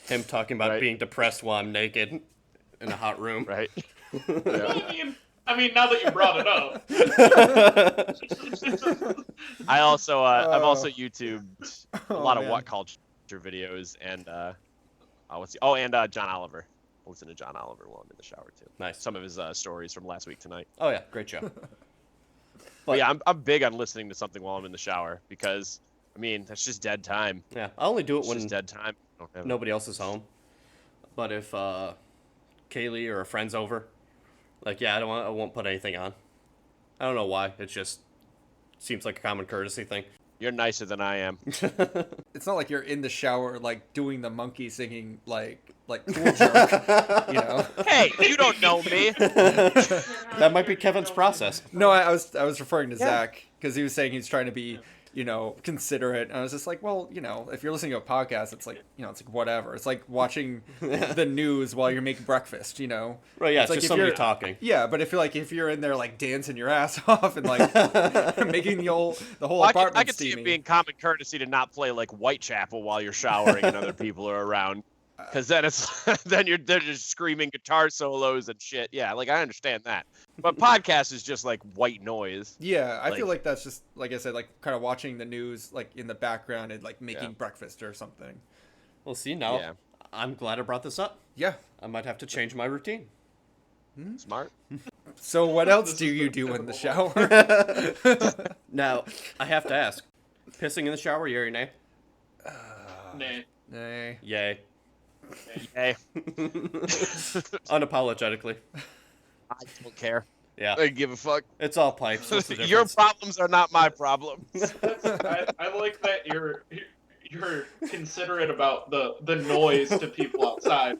him talking about Right. being depressed while I'm naked in a hot room. Right. I mean, now that you brought it up, I also I've also Oh. YouTubed a Oh, lot of man. what culture videos and John Oliver. I listen to John Oliver while I'm in the shower too. Nice. Some of his stories from last week tonight. Oh yeah, great show. But yeah, I'm big on listening to something while I'm in the shower because I mean that's just dead time. Yeah, I only do it It's when just dead time. I don't have- nobody else is home. But if Kaylee or a friend's over, like I won't put anything on. I don't know why. It just seems like a common courtesy thing. You're nicer than I am. It's not like you're in the shower like doing the monkey singing like cool jerk, you know. Hey, you don't know me. That might be Kevin's process. No, I was referring to Zach because he was saying he's trying to be, you know, considerate. And I was just like, well, you know, if you're listening to a podcast, it's like, you know, it's like whatever. It's like watching the news while you're making breakfast, you know. Right, yeah, it's like just if somebody you're- talking. Yeah, but if you're in there like dancing your ass off and like making the whole Well, I apartment could see it steamy. being common courtesy to not play like Whitechapel while you're showering and other people are around. Because then it's they're just screaming guitar solos and shit. Yeah, like I understand that. But podcast is just like white noise. Yeah, I feel like- like that's just like I said, like kind of watching the news like in the background and like making Yeah. breakfast or something. Well, see, now Yeah. I'm glad I brought this up. Yeah. I might have to change my routine. Smart. So what else This do is you the do in the typical shower? Now, I have to ask, pissing in the shower, yay or nay? nah. Nay. Yay. Hey, Unapologetically. I don't care. Yeah. I don't give a fuck. It's all pipes. What's the Your difference? problems are not my problems. I like that you're considerate about the noise to people outside,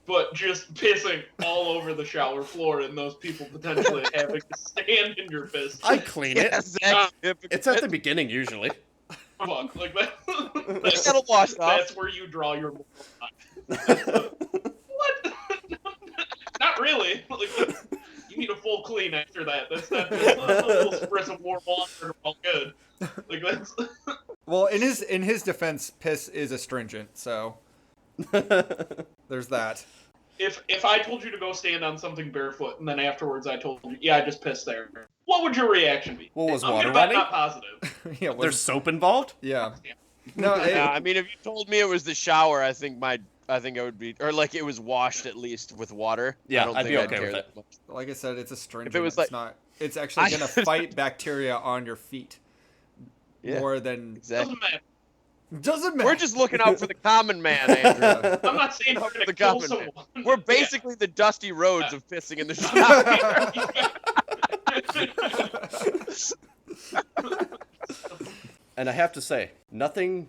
but just pissing all over the shower floor and those people potentially having to stand in your piss. I clean it. Yes, Zach, It's at the beginning usually. Fuck, like that. You That's, gotta wash off. that's where you draw your moral line. What? Not really. Like, you need a full clean after that. That's not just a little spritz of warm water and all good. Like that's. Well, in his defense, piss is astringent, so there's that. If I told you to go stand on something barefoot and then afterwards I told you, yeah, I just pissed there, what would your reaction be? What was I'm water gonna bet running? not positive. Yeah, There's soap involved? yeah. No, Yeah, I mean, if you told me it was the shower, I think I would be, or like it was washed at least with water. Yeah, I don't I'd think be I'd okay care with that it. much. like I said, it's astringent. was like- it's not. It's actually gonna fight bacteria on your feet Yeah, more than. exactly. Doesn't matter. Doesn't matter. We're just looking out for the common man, Andrew. I'm not saying we're gonna The kill government. someone. We're basically the Dusty Roads of pissing in the shower. And I have to say, nothing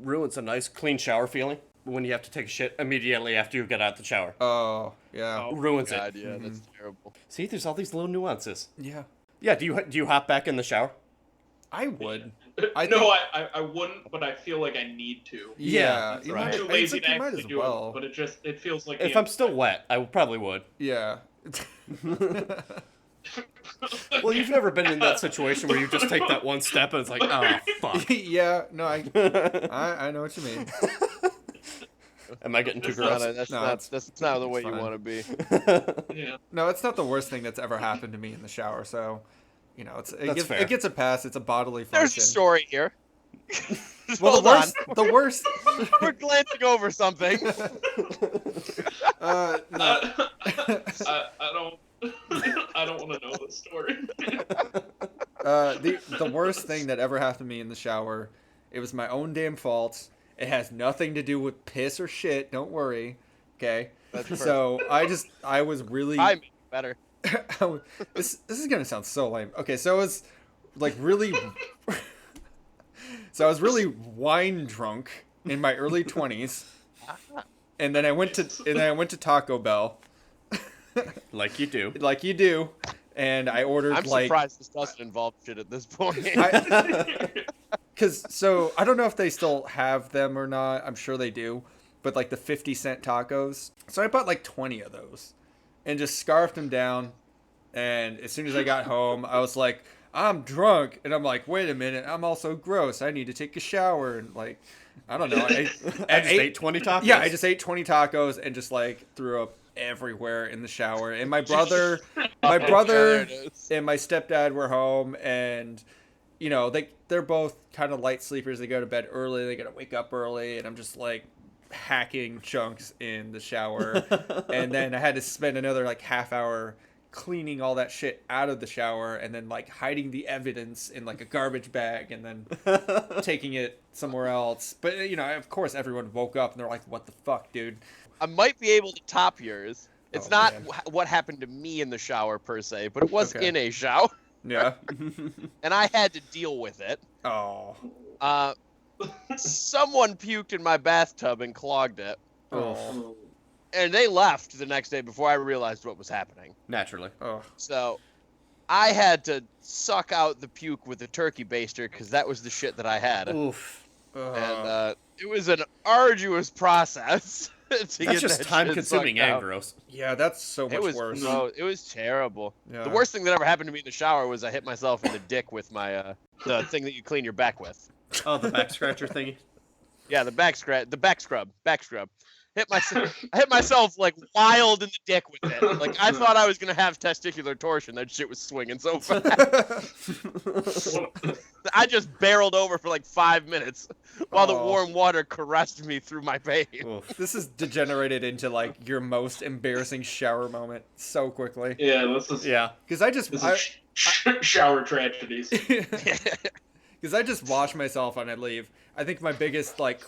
ruins a nice clean shower feeling when you have to take a shit immediately after you get out the shower. Oh yeah. Ruins it. God, yeah, that's terrible. See, there's all these little nuances. Yeah. Yeah, do you hop back in the shower? I would. No, I wouldn't, but I feel like I need to. Yeah. that's you right. I'm might, too it's lazy like to you might actually as do well. it, but it feels like If I'm still wet, I probably would. Yeah. Well, you've never been in that situation where you just take that one step and it's like, oh, fuck. Yeah. No, I know what you mean. Am I getting too It's No, gross? no, that's No, not it's- that's not the way it's you fine. want to be. Yeah. No, it's not the worst thing that's ever happened to me in the shower. So, you know, That's fair. it gets a pass. It's a bodily There's function. a story here. Well, Hold the on. worst. The worst. We're glancing over something. No. I don't. I don't want to know the story. The worst thing that ever happened to me in the shower, it was my own damn fault. It has nothing to do with piss or shit. Don't worry. Okay. That's So I was really. I make it better. this is gonna sound so lame. Okay, so I was like really. So I was really wine drunk in my early 20s, and then I went to Taco Bell, Like you do. like you do, and I ordered I'm like. surprised this doesn't involve shit at this point. Because, so, I don't know if they still have them or not. I'm sure they do. But, like, the 50-cent tacos. So I bought, like, 20 of those. And just scarfed them down. And as soon as I got home, I was like, I'm drunk, and I'm like, wait a minute, I'm also gross. I need to take a shower, and like, I don't know. I I just ate 20 tacos. Yeah, I just ate 20 tacos and just like threw up everywhere in the shower. And my brother There it is. and my stepdad were home, and you know, they're both kind of light sleepers. They go to bed early, they gotta wake up early, and I'm just like hacking chunks in the shower. And then I had to spend another like half hour cleaning all that shit out of the shower, and then like hiding the evidence in like a garbage bag, and then taking it somewhere else. But you know, of course everyone woke up and they're like, what the fuck, dude? I might be able to top yours. It's Oh, not man. what happened to me in the shower per se, but it was Okay. in a shower, Yeah. and I had to deal with it. Oh. Someone puked in my bathtub and clogged it, Oh. and they left the next day before I realized what was happening. Naturally. Oh. So I had to suck out the puke with the turkey baster because that was the shit that I had. Oof. And it was an arduous process to That's get just that time shit consuming sucked and out. gross. Yeah, that's so much It was worse. it was terrible. Yeah. The worst thing that ever happened to me in the shower was I hit myself in the dick with my the thing that you clean your back with. Oh, the back scratcher thingy. Yeah, the back scrub. I hit myself like wild in the dick with it. Like I thought I was gonna have testicular torsion. That shit was swinging so fast. I just barreled over for like 5 minutes while the Oh. warm water caressed me through my vein. Oof. This is degenerated into like your most embarrassing shower moment so quickly. Yeah, this is Yeah. Because I just this is shower tragedies. because I just wash myself when I leave. I think my biggest like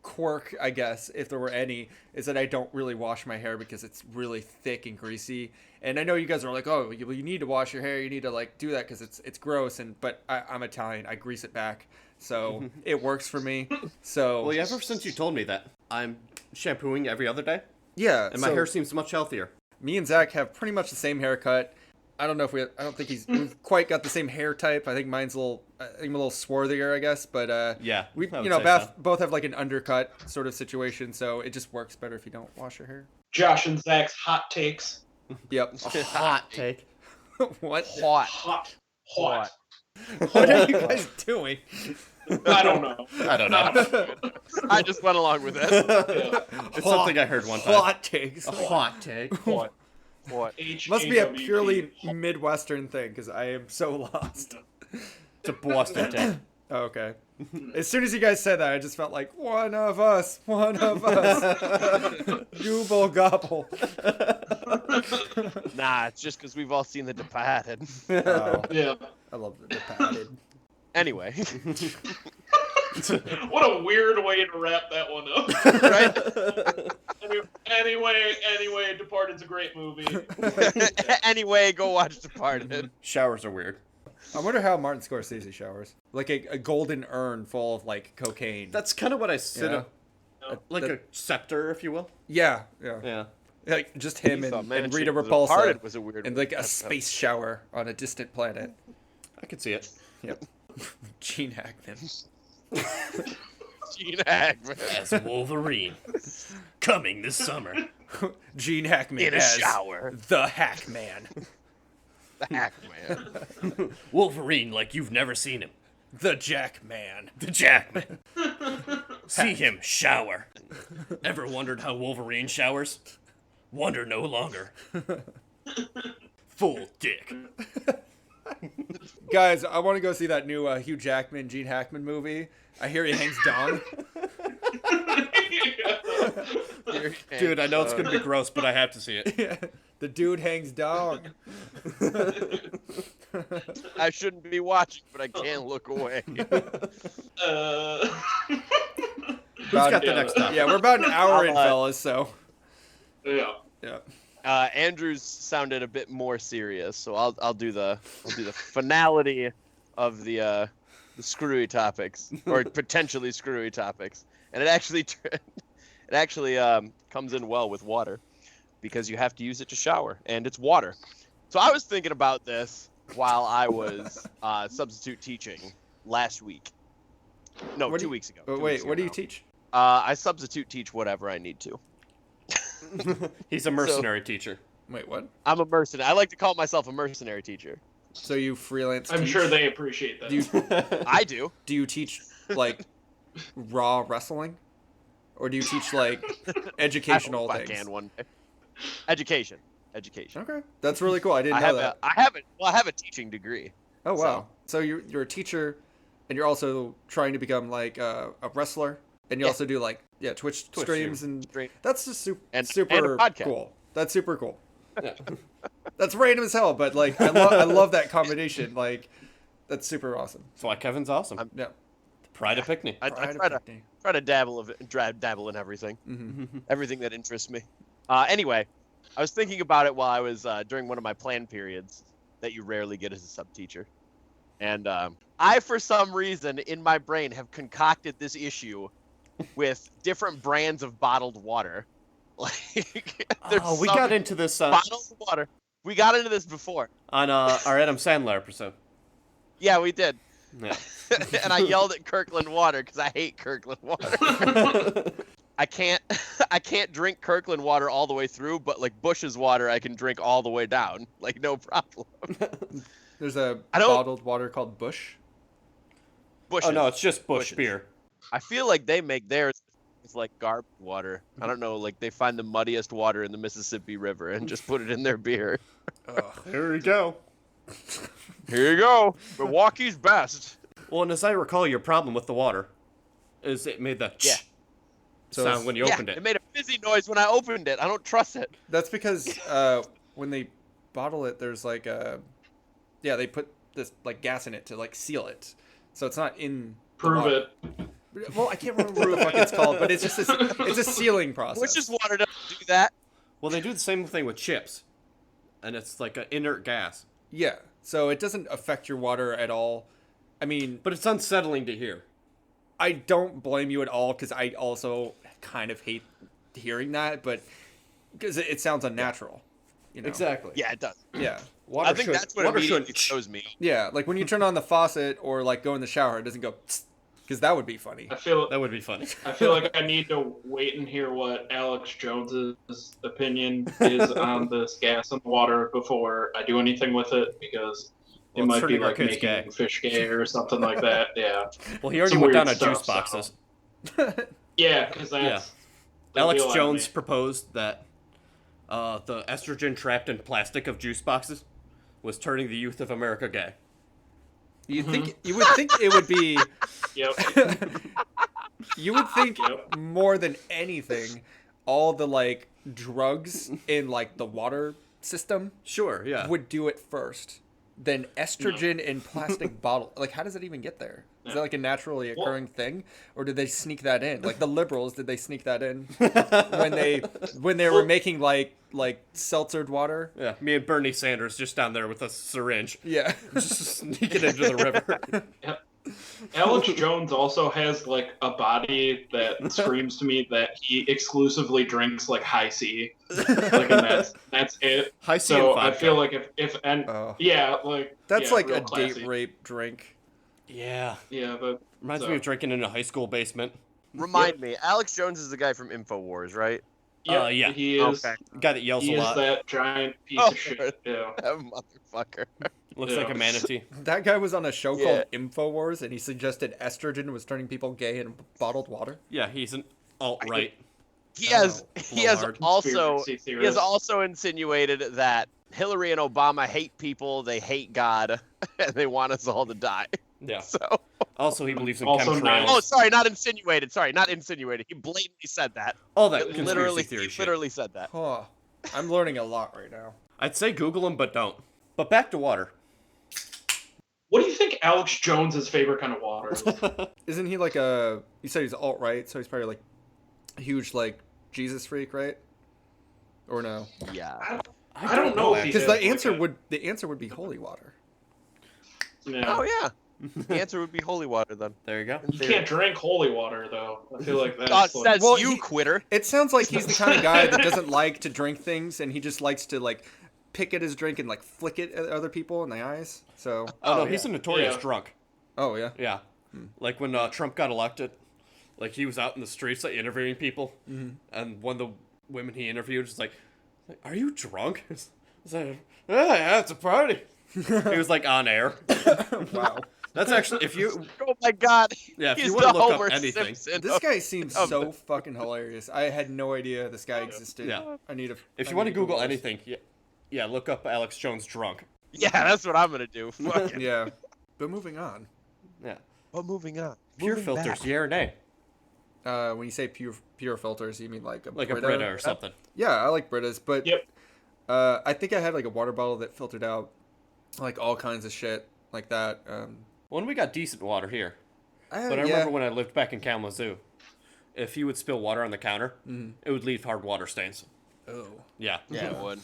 quirk, I guess, if there were any, is that I don't really wash my hair because it's really thick and greasy. And I know you guys are like, oh, you need to wash your hair. You need to like do that because it's gross. But I'm Italian. I grease it back, so it works for me. So Well, ever since you told me that, I'm shampooing every other day, yeah, and my so hair seems much healthier. me and Zach have pretty much the same haircut. I don't know if I don't think we've quite got the same hair type. I think mine's I'm a little swarthier, I guess. But Yeah, we, I would you know, say both have like an undercut sort of situation, so it just works better if you don't wash your hair. Josh and Zach's hot takes. Yep. A hot take. What? Hot. Hot. What are you guys doing? I don't know. I don't know. I just went along with it. It's something I heard one time. Hot takes. A hot take. What? What? Must be a HAWT. purely Midwestern thing because I am so lost. It's a Boston take. Oh, okay. As soon as you guys said that, I just felt like one of us. Gooble gobble. Nah, it's just because we've all seen The Departed. Oh, Yeah. I love the padded. Anyway, What a weird way to wrap that one up. right? Anyway, Departed's a great movie. Anyway, go watch Departed. Showers are weird. I wonder how Martin Scorsese showers. Like a golden urn full of like cocaine. That's kind of what I sit Yeah. up. Like a scepter, if you will. yeah. Yeah. Like just him You thought and Rita The Repulsa Departed was a weird and like a movie. space shower on a distant planet. I could see it. Yep. Gene Hackman. Gene Hackman As Wolverine. Coming this summer. Gene Hackman in a as shower. the Hackman. The Hackman. Wolverine like you've never seen him. The Jackman. The Jackman. See him shower. Ever wondered how Wolverine showers? Wonder no longer. Full dick. Guys, I want to go see that new Hugh Jackman, Gene Hackman movie. I hear he hangs dong. Dude, I know it's gonna be gross, but I have to see it. The dude hangs dong. I shouldn't be watching, but I can't look away. Who's got the next topic? Yeah, we're about an hour in, I'll, fellas, so. yeah. Yeah. Andrew's sounded a bit more serious, so I'll do the finality of the screwy topics or potentially screwy topics, and it actually comes in well with water because you have to use it to shower, and it's water. So I was thinking about this while I was substitute teaching last week. No, What do 2 you- weeks ago. Oh, 2 wait, weeks what do ago you teach? now. I substitute teach whatever I need to. He's a mercenary teacher. Wait, what? I'm a mercenary. I like to call myself a mercenary teacher. So you freelance. I'm teach? sure they appreciate that. Do you I do. do you teach like raw wrestling, or do you teach like educational I hope things? I can one day. Education. Okay, that's really cool. I didn't I know have that. I have a teaching degree. Oh wow! So you're a teacher, and you're also trying to become like a wrestler, and you Yeah. also do like Twitch streams and Stream. that's just And a super podcast. cool. That's super cool. Yeah. That's random as hell, but like I love that combination. Like that's super awesome. That's why Kevin's awesome. Yeah. Pride of Pickney. I Pride of try to Pickney. try to dabble in everything. Mhm. Everything that interests me. Anyway, I was thinking about it while I was during one of my plan periods that you rarely get as a sub teacher, and I, for some reason, in my brain, have concocted this issue with different brands of bottled water. Like, there's Oh, we some got into this bottled water. We got into this before. on our Adam Sandler episode. Yeah, we did. Yeah. And I yelled at Kirkland water because I hate Kirkland water. I can't drink Kirkland water all the way through, but like Bush's water, I can drink all the way down, like no problem. There's a I don't- bottled water called Bush. Bush's. Oh no, it's just Bush Bushes. beer. I feel like they make theirs with like garbage water. I don't know, like they find the muddiest water in the Mississippi River and just put it in their beer. Ugh. There we go. Here you go, Milwaukee's best. Well, and as I recall, your problem with the water is it made the Yeah. So sound when you Yeah, opened it it. made a fizzy noise when I opened it. I don't trust it. That's because when they bottle it, there's like they put this like gas in it to like seal it, so it's not in. the Prove water. it. Well, I can't remember what the fuck it's called, but it's just it's a sealing process. Bush's water doesn't do that. Well, they do the same thing with chips, and it's like an inert gas. Yeah, so it doesn't affect your water at all. I mean, But it's unsettling to hear. I don't blame you at all because I also kind of hate hearing that, but because it sounds unnatural. You know? Exactly. Yeah, it does. Yeah. Water I think should- that's what water immediately shouldn't- shows me. Yeah, like when you turn on the faucet or like go in the shower, it doesn't go because that would be funny. I feel That would be funny. like I need to wait and hear what Alex Jones's opinion is on this gas and water before I do anything with it because Well, it it's might be turning our like kids making gay. fish gay or something like that. Yeah. Well, he already Some went weird down on stuff, juice boxes. Yeah, because that's Yeah. the Alex deal out of Jones me. proposed that the estrogen trapped in plastic of juice boxes was turning the youth of America gay. You would think it would be Yep. you would think Yep. more than anything all the like drugs in like the water system Sure, yeah. would do it first. Then estrogen in plastic bottle. Like how does it even get there? Is that like a naturally occurring thing, or did they sneak that in? Like the liberals, did they sneak that in when they were making like seltzered water? Yeah, me and Bernie Sanders just down there with a syringe, Yeah. just sneaking into the river. Alex Jones also has like a body that screams to me that he exclusively drinks like high C. Like and that's it. High C So and I vodka. feel like if and Oh. yeah, like That's yeah, like real a classy. date rape drink. Yeah, Yeah, but reminds so- me of drinking in a high school basement. Remind me, Alex Jones is the guy from InfoWars, right? yeah, yeah. he is. Okay. Guy that yells He a is lot, that giant piece Oh, of shit. Yeah. That motherfucker. looks Yeah. like a manatee. That guy was on a show Yeah. called InfoWars, and he suggested estrogen was turning people gay in bottled water. Yeah, he's an alt-right. He Oh, has blowhard. also Conspiracy he has theorist. also insinuated that Hillary and Obama hate people, they hate God, and they want us all to die. Yeah. So Also, he believes in Also chemtrails. oh, sorry, not insinuated. Sorry, not insinuated. He blatantly said that. All that He conspiracy literally, theory he shit. literally said that. Oh, I'm learning a lot right now. I'd say Google him, but don't. But back to water. What do you think Alex Jones's favorite kind of water is? Isn't he like a? You said he's alt right, so he's probably like a huge like Jesus freak, right? Or no? Yeah. I don't know if he Because is, the like answer would be holy water. Yeah. Oh yeah. The answer would be holy water then. There you go. You can't drink holy water though. I feel like that's God like, says Well, you he- quitter. It sounds like he's the kind of guy that doesn't like to drink things, and he just likes to like pick at his drink and like flick it at other people in the eyes. So, Oh, no, Oh, he's yeah. a notorious Yeah. drunk. oh yeah, Yeah. Like when Trump got elected, like he was out in the streets like interviewing people, and one of the women he interviewed was like, "Are you drunk?" It's like, yeah, it's a party. He was like on air. Wow. That's actually if you Oh my god. yeah if He's you want the to look Homer up anything. Simpson This of- guy seems of so fucking hilarious. I had no idea this guy existed. Yeah. I need to. If I you want to need Google this. anything, yeah, look up Alex Jones drunk. Yeah, that's what I'm gonna do. Fuck it. Yeah. But moving on. Yeah, But moving on. pure Moving filters, back. yeah or nay? When you say pure filters, you mean like a Like Brita? a Brita or something. Yeah, I like Britas, but Yep. I think I had like a water bottle that filtered out like all kinds of shit like that. Well, and we got decent water here. But I yeah. remember when I lived back in Kalamazoo, if you would spill water on the counter, it would leave hard water stains. Oh. Yeah. Yeah, it would.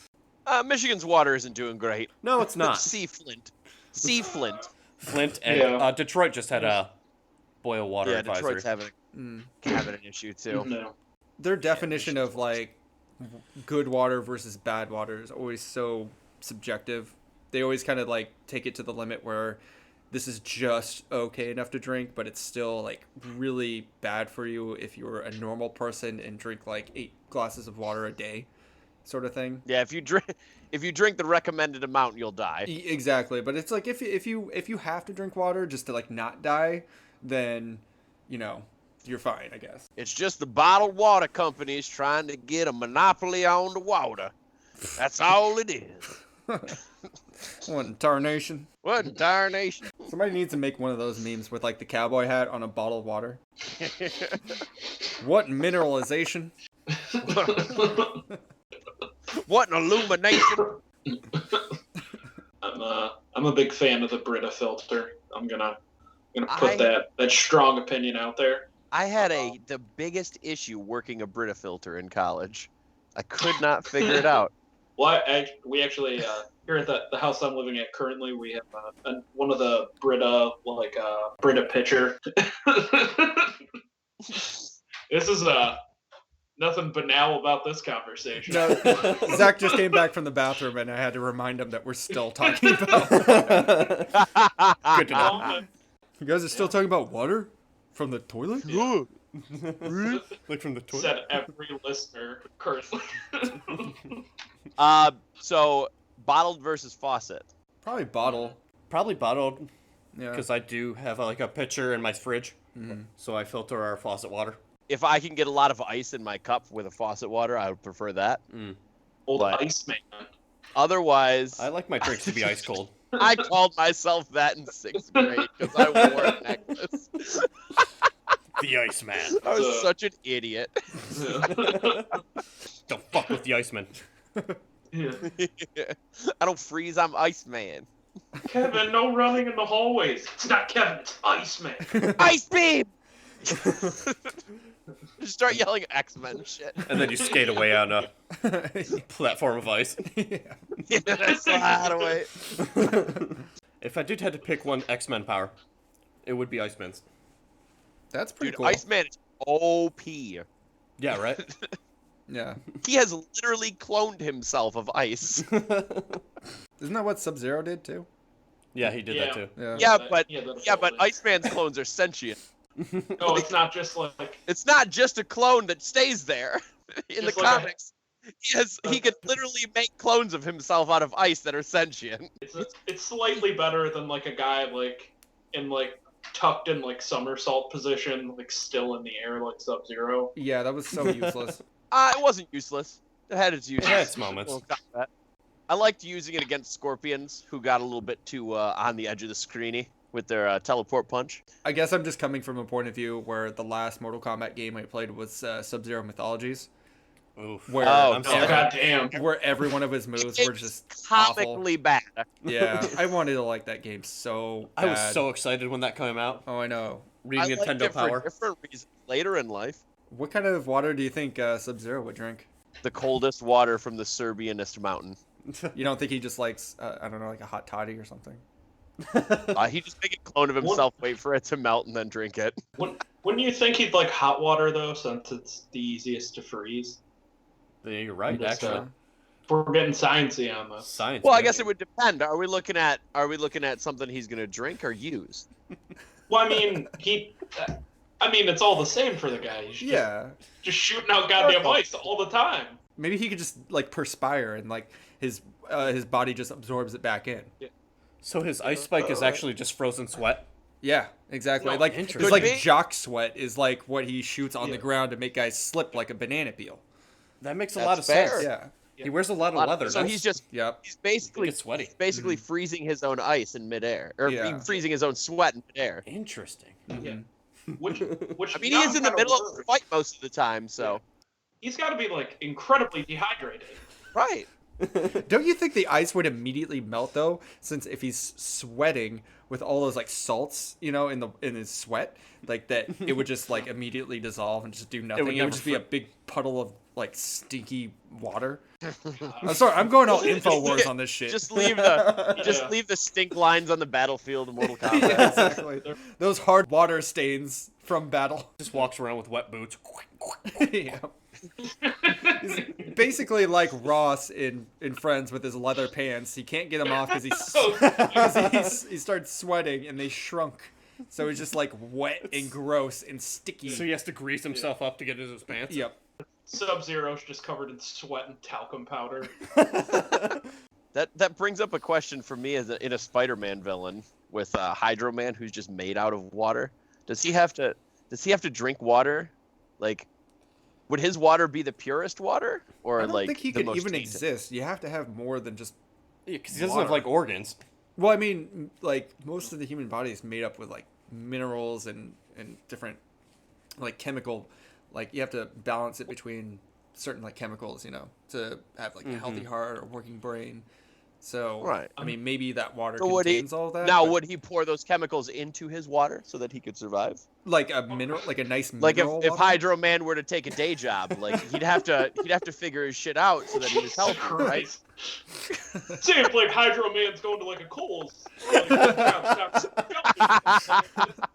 Michigan's water isn't doing great. No, it's not. Sea Flint. Sea Flint. Flint and Yeah. Detroit just had a boil water Yeah, advisory. Detroit's having an issue too. No. Their definition of like good water versus bad water is always so subjective. They always kind of like take it to the limit where this is just okay enough to drink, but it's still like really bad for you if you're a normal person and drink like 8 glasses of water a day, sort of thing. Yeah, if you drink the recommended amount, you'll die. Exactly, but it's like if you have to drink water just to like not die, then you know you're fine, I guess. It's just the bottled water companies trying to get a monopoly on the water. That's all it is. What in tarnation? What in darnation? Somebody needs to make one of those memes with like the cowboy hat on a bottle of water. What mineralization? What an illumination! I'm a big fan of the Brita filter. I'm gonna put I- that strong opinion out there. I had the biggest issue working a Brita filter in college. I could not figure it out. Well, we actually here at the house I'm living at currently, we have one of the Brita Brita pitcher. This is nothing banal about this conversation. No, Zach just came back from the bathroom, and I had to remind him that we're still talking about. Good to know. Um, You guys are still talking about water from the toilet? Like from the toilet. said every listener currently. So bottled versus faucet. Probably bottle. Probably bottled Yeah. because I do have like a pitcher in my fridge, Mhm. so I filter our faucet water. If I can get a lot of ice in my cup with a faucet water, I would prefer that. Old But- Iceman. Otherwise, I like my drinks to be ice cold. I called myself that in 6th grade because I wore a necklace. The Iceman. I was So- such an idiot. Don't fuck with the Iceman. Yeah. I don't freeze, I'm Iceman. Kevin, no running in the hallways. It's not Kevin, it's Iceman. Ice beam! Just start yelling X-Men shit. And then you skate away on a platform of ice. Yeah. Slide away. If I did have to pick one X-Men power, it would be Iceman's. That's pretty Dude, cool. Iceman is OP. Yeah, right? Yeah. He has literally cloned himself of ice. Isn't that what Sub-Zero did too? Yeah, he did that too. Yeah. Yeah, That- but yeah, that's yeah, but totally- Iceman's clones are sentient. No, it's not just like It's not just a clone that stays there. In the Just like a- comics, he could literally make clones of himself out of ice that are sentient. it's slightly better than like a guy tucked in like somersault position, like still in the air like Sub-Zero. Yeah, that was so useless. It wasn't useless. It had its uses. It had its moments. We'll stop that. I liked using it against scorpions who got a little bit too on the edge of the screeny with their teleport punch. I guess I'm just coming from a point of view where the last Mortal Kombat game I played was Sub-Zero Mythologies, Oof. where Oh, I'm no. sorry. God damn. where every one of his moves It were was just awful. comically bad. Yeah, I wanted to like that game so bad. I was so excited when that came out. Oh, I know. Reading I liked Nintendo it for Power. different reasons later in life. What kind of water do you think Sub-Zero would drink? The coldest water from the Serbianist mountain. You don't think he just likes, I don't know, like a hot toddy or something? He just make a clone of himself, wait for it to melt, and then drink it. Wouldn't you think he'd like hot water though, since it's the easiest to freeze? Yeah, you're right, Just, actually. If we're getting sciencey on this. Science. Well, I man. guess it would depend. Are we looking at something he's gonna drink or use? Well, I mean, it's all the same for the guy. He's Yeah. just shooting out goddamn ice all the time. Maybe he could just like perspire and like his body just absorbs it back in. So his ice spike is actually just frozen sweat. Yeah, exactly. No, Like interesting. there's like Could be. jock sweat is like what he shoots on the Yeah. ground to make guys slip like a banana peel. That makes a That's lot of fair. sense. Yeah. He wears a lot of leather. So he's just Yep. he's basically gets sweaty. he's basically freezing his own ice in midair, or Yeah. freezing his own sweat in midair. Interesting. Yeah. Which I mean, he is in the middle of the fight most of the time, so He's got to be like incredibly dehydrated. right. Don't you think the ice would immediately melt though? Since if he's sweating with all those like salts, in his sweat, like that, it would just like immediately dissolve and just do nothing. would It would never just be a fr- big puddle of like stinky water. I'm sorry, I'm going all Infowars on this shit. Just leave the Yeah. leave the stink lines on the battlefield in Mortal Kombat. Yeah, exactly. Those hard water stains from battle. Just walks around with wet boots. Yeah. He's basically like Ross in Friends with his leather pants. He can't get them off because he starts sweating and they shrunk. So he's just like wet and gross and sticky. So he has to grease himself up to get into his pants. Yep. Sub-Zero's just covered in sweat and talcum powder. That brings up a question for me in a Spider-Man villain with Hydro Man who's just made out of water. Does he have to drink water? Like, would his water be the purest water, or I don't like think he the could most even tainted? exist. You have to have more than just. Yeah, because he doesn't have Water. like organs. Well, I mean, like most of the human body is made up with like minerals and different like chemical. Like you have to balance it between certain like chemicals, to have like a healthy heart or working brain. So, Right. I mean, maybe that water So would he- contains all that. Now, but would he pour those chemicals into his water so that he could survive? like a mineral, like a nice Like mineral. if water? Hydro Man were to take a day job, like he'd have to figure his shit out so that he was healthy, right? Say if like Hydro Man's going to like a Kohl's.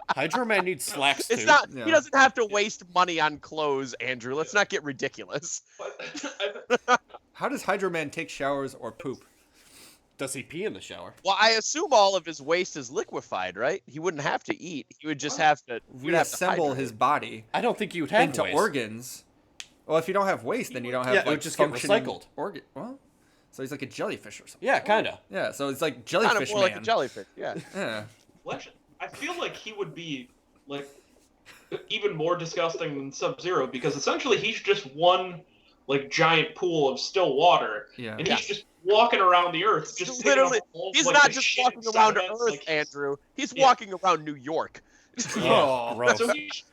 Hydro Man needs slacks too. It's not. Yeah. He doesn't have to waste money on clothes, Andrew. Let's not get ridiculous. How does Hydro Man take showers or poop? Does he pee in the shower? Well, I assume all of his waste is liquefied, right? He wouldn't have to eat. He would just have to he would have to Reassemble hydrate. his body I don't think you would have into waste. organs. Well, if you don't have waste, then you don't have Yeah, it like would just get functioning recycled. organ. Well, so he's like a jellyfish or something. Yeah, kinda. Yeah, so it's like Kind jellyfish of more man. like a jellyfish. Yeah. Yeah. I feel like he would be like even more disgusting than Sub-Zero because essentially he's just one like giant pool of still water, Yeah. and he's just walking around the Earth, just taking Literally, up all, he's like, not the just shit walking and around sediments, Earth, like, Andrew. He's Yeah. walking around New York. Oh, gross. So he's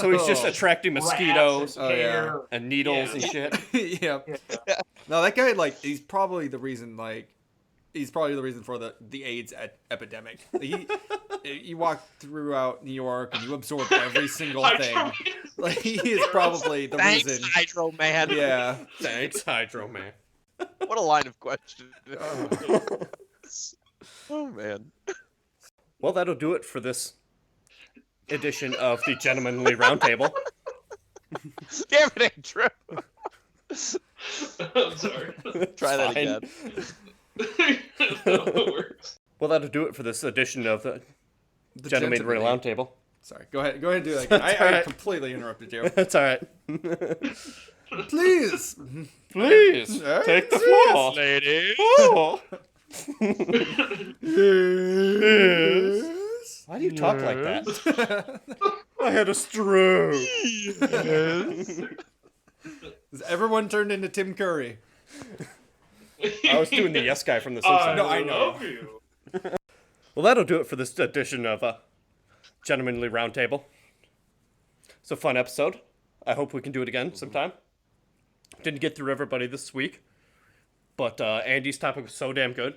So he's just attracting mosquitoes rats Oh, and yeah. hair. and needles Yeah. and shit. yeah. No, that guy like he's probably the reason for the AIDS epidemic. You walk throughout New York and you absorb every single thing. Hydro Like he is probably the Thanks, reason. Hydro Man. Yeah. Thanks, Hydro Man. What a line of question. Oh man. Well, that'll do it for this edition of the Gentlemanly Roundtable. Damn it, Andrew. I'm sorry. Try that Fine. again. It works. Well, that'll do it for this edition of the The Gentlemanly gentleman. Roundtable. Sorry. Go ahead and do that again. That's I alright. completely interrupted you. That's all right. Please. Please Alright, take the please. floor. Lady. Oh. Yes. Why do you talk like that? I had a stroke. Has everyone turned into Tim Curry? I was doing the yes guy from The Simpsons. No, I know. love you. Well, that'll do it for this edition of Gentlemanly Roundtable. It's a fun episode. I hope we can do it again sometime. Didn't get through everybody this week, but Andy's topic was so damn good,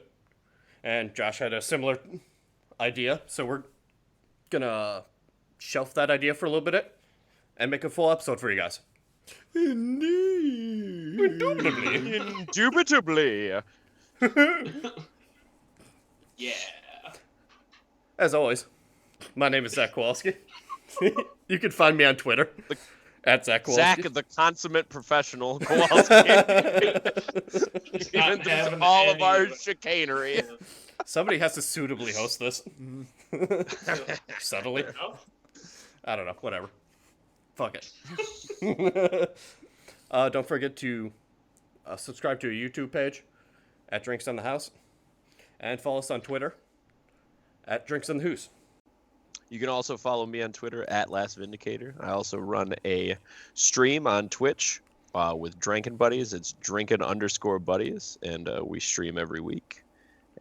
and Josh had a similar idea, so we're gonna shelf that idea for a little bit and make a full episode for you guys. Indubitably. Indubitably. Yeah. As always, my name is Zach Kowalski. You can find me on Twitter at Zach Kowalski. Zach, the consummate professional, Kowalski. Even Not through having all of our any- chicanery. Somebody has to suitably host this. Subtly. I don't know. Whatever. Fuck it. Don't forget to subscribe to a YouTube page at Drinks on the House. And follow us on Twitter at Drinks in the Hoos. You can also follow me on Twitter at Last Vindicator. I also run a stream on Twitch with Drinking Buddies. It's Drinking_Buddies, and we stream every week.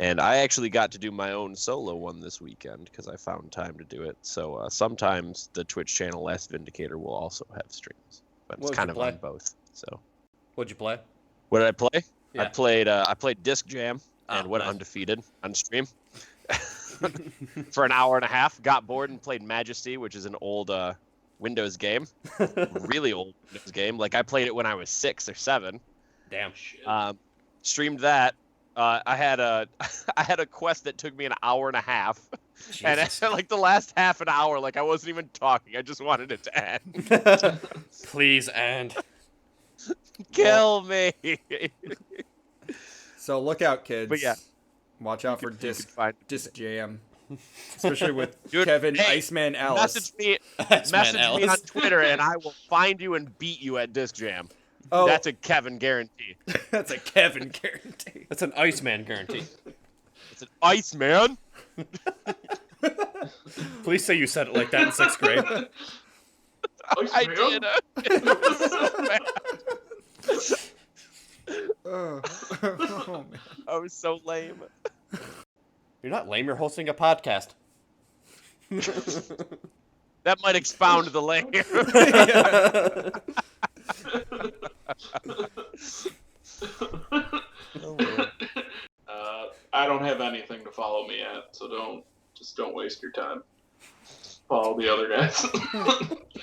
And I actually got to do my own solo one this weekend because I found time to do it. So sometimes the Twitch channel Last Vindicator will also have streams, but What it's did kind you of play? on both. So What'd you play? what did I play? Yeah. I played Disc Jam and Oh, went nice. undefeated on stream for an hour and a half. Got bored and played Majesty, which is an old Windows game, really old Windows game. Like I played it when I was 6 or 7. Damn. Shit. Streamed that. I had a quest that took me an hour and a half, and Jesus. at like the last half an hour, like I wasn't even talking. I just wanted it to end. Please end. Kill me. So look out, kids. But yeah. Watch out for You can Disc find Jam, especially with Dude, Kevin hey, Iceman Alice. message me on Alice. Twitter, and I will find you and beat you at Disc Jam. Oh, That's a Kevin guarantee. that's a Kevin guarantee. That's an Iceman guarantee. It's an ice man. Please say you said it like that in 6th grade. I did. It was so bad. Oh. Oh, man. I was so lame. You're not lame. You're hosting a podcast. That might expound the lame. I don't have anything to follow me at, so don't waste your time. Follow the other guys.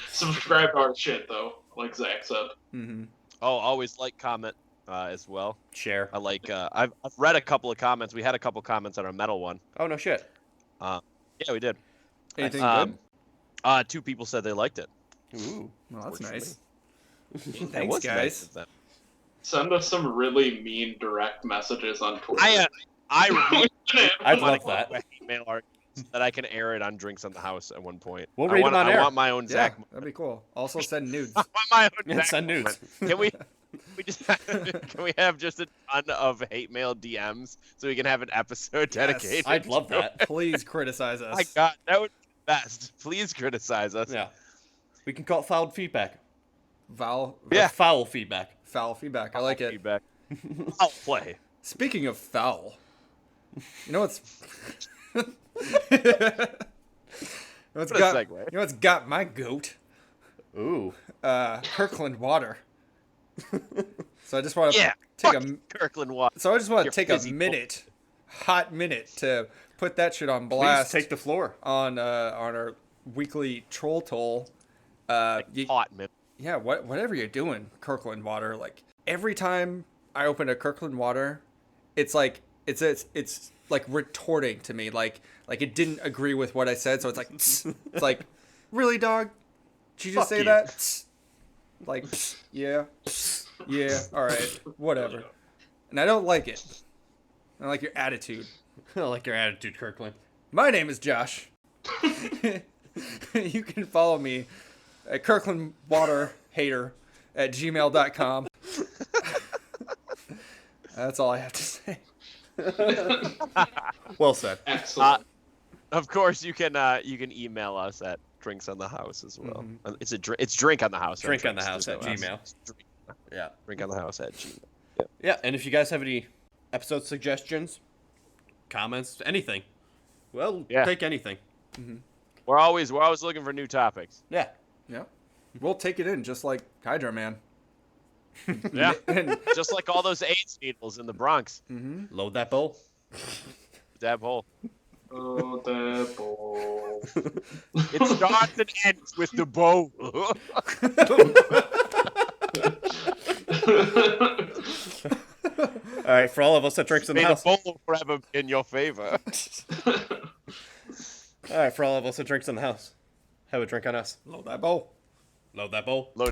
Subscribe to our shit though, like Zach said. Mhm. Oh, always like, comment as well. Share. I like. I've read a couple of comments. We had a couple comments on our metal one. Oh, no shit. Yeah, we did. Anything Um, 2 people said they liked it. Ooh. good? Well, that's nice. That Thanks, was nice guys. of them. Send us some really mean direct messages on Twitter. I really I'd want love that. to hate mail arguments that I can air it on Drinks on the House at one point. We'll I read want, them on I air. want my own Yeah, Zach. that'd be cool. Also send nudes. I want my own And Zach send nudes. moment. Can we just can we have just a ton of hate mail DMs so we can have an episode dedicated? I'd love to that. Please criticize us. My God, that would be the best. Please criticize us. Yeah. We can call it foul feedback. Foul. Yeah. Or foul feedback. Foul feedback. I like it. Feedback. I'll play. Speaking of foul, you know what's you know what's What a got segue. you know what's got my goat? Ooh. Kirkland water. So I just want to Yeah. take Fuck Kirkland Water. So I just want to You're take a busy minute, hot minute, to put that shit on Please blast take the floor. on our weekly troll toll. Hot man. Yeah, whatever you're doing, Kirkland water. Like every time I open a Kirkland water, it's like it's like retorting to me, like it didn't agree with what I said, so it's like it's like, really, dog? Did you just Fuck say you. that? Like, yeah, yeah, all right, whatever. And I don't like it. I don't like your attitude. I like your attitude, Kirkland. My name is Josh. You can follow me at kirklandwaterhater@gmail.com. That's all I have to say. Well said. Excellent. Of course, you can email us at Drinks on the House as well. It's Drink on the House. not Drink on the Drinks, House at there's no Gmail. S. Yeah. Drink on the House at Gmail. Yeah, and if you guys have any episode suggestions, comments, anything, well, Yeah. take anything. We're always looking for new topics. Yeah. Yeah. We'll take it in just like Hydra Man. Yeah, And, just like all those AIDS needles in the Bronx. Load that bowl. Dab hole. Oh, that ball. It starts and ends with the bow. All right, for all of us that drinks in the May the house. bowl forever be in your favor. All right, for all of us that drinks in the house. Have a drink on us. load that bowl. Load that bowl. Load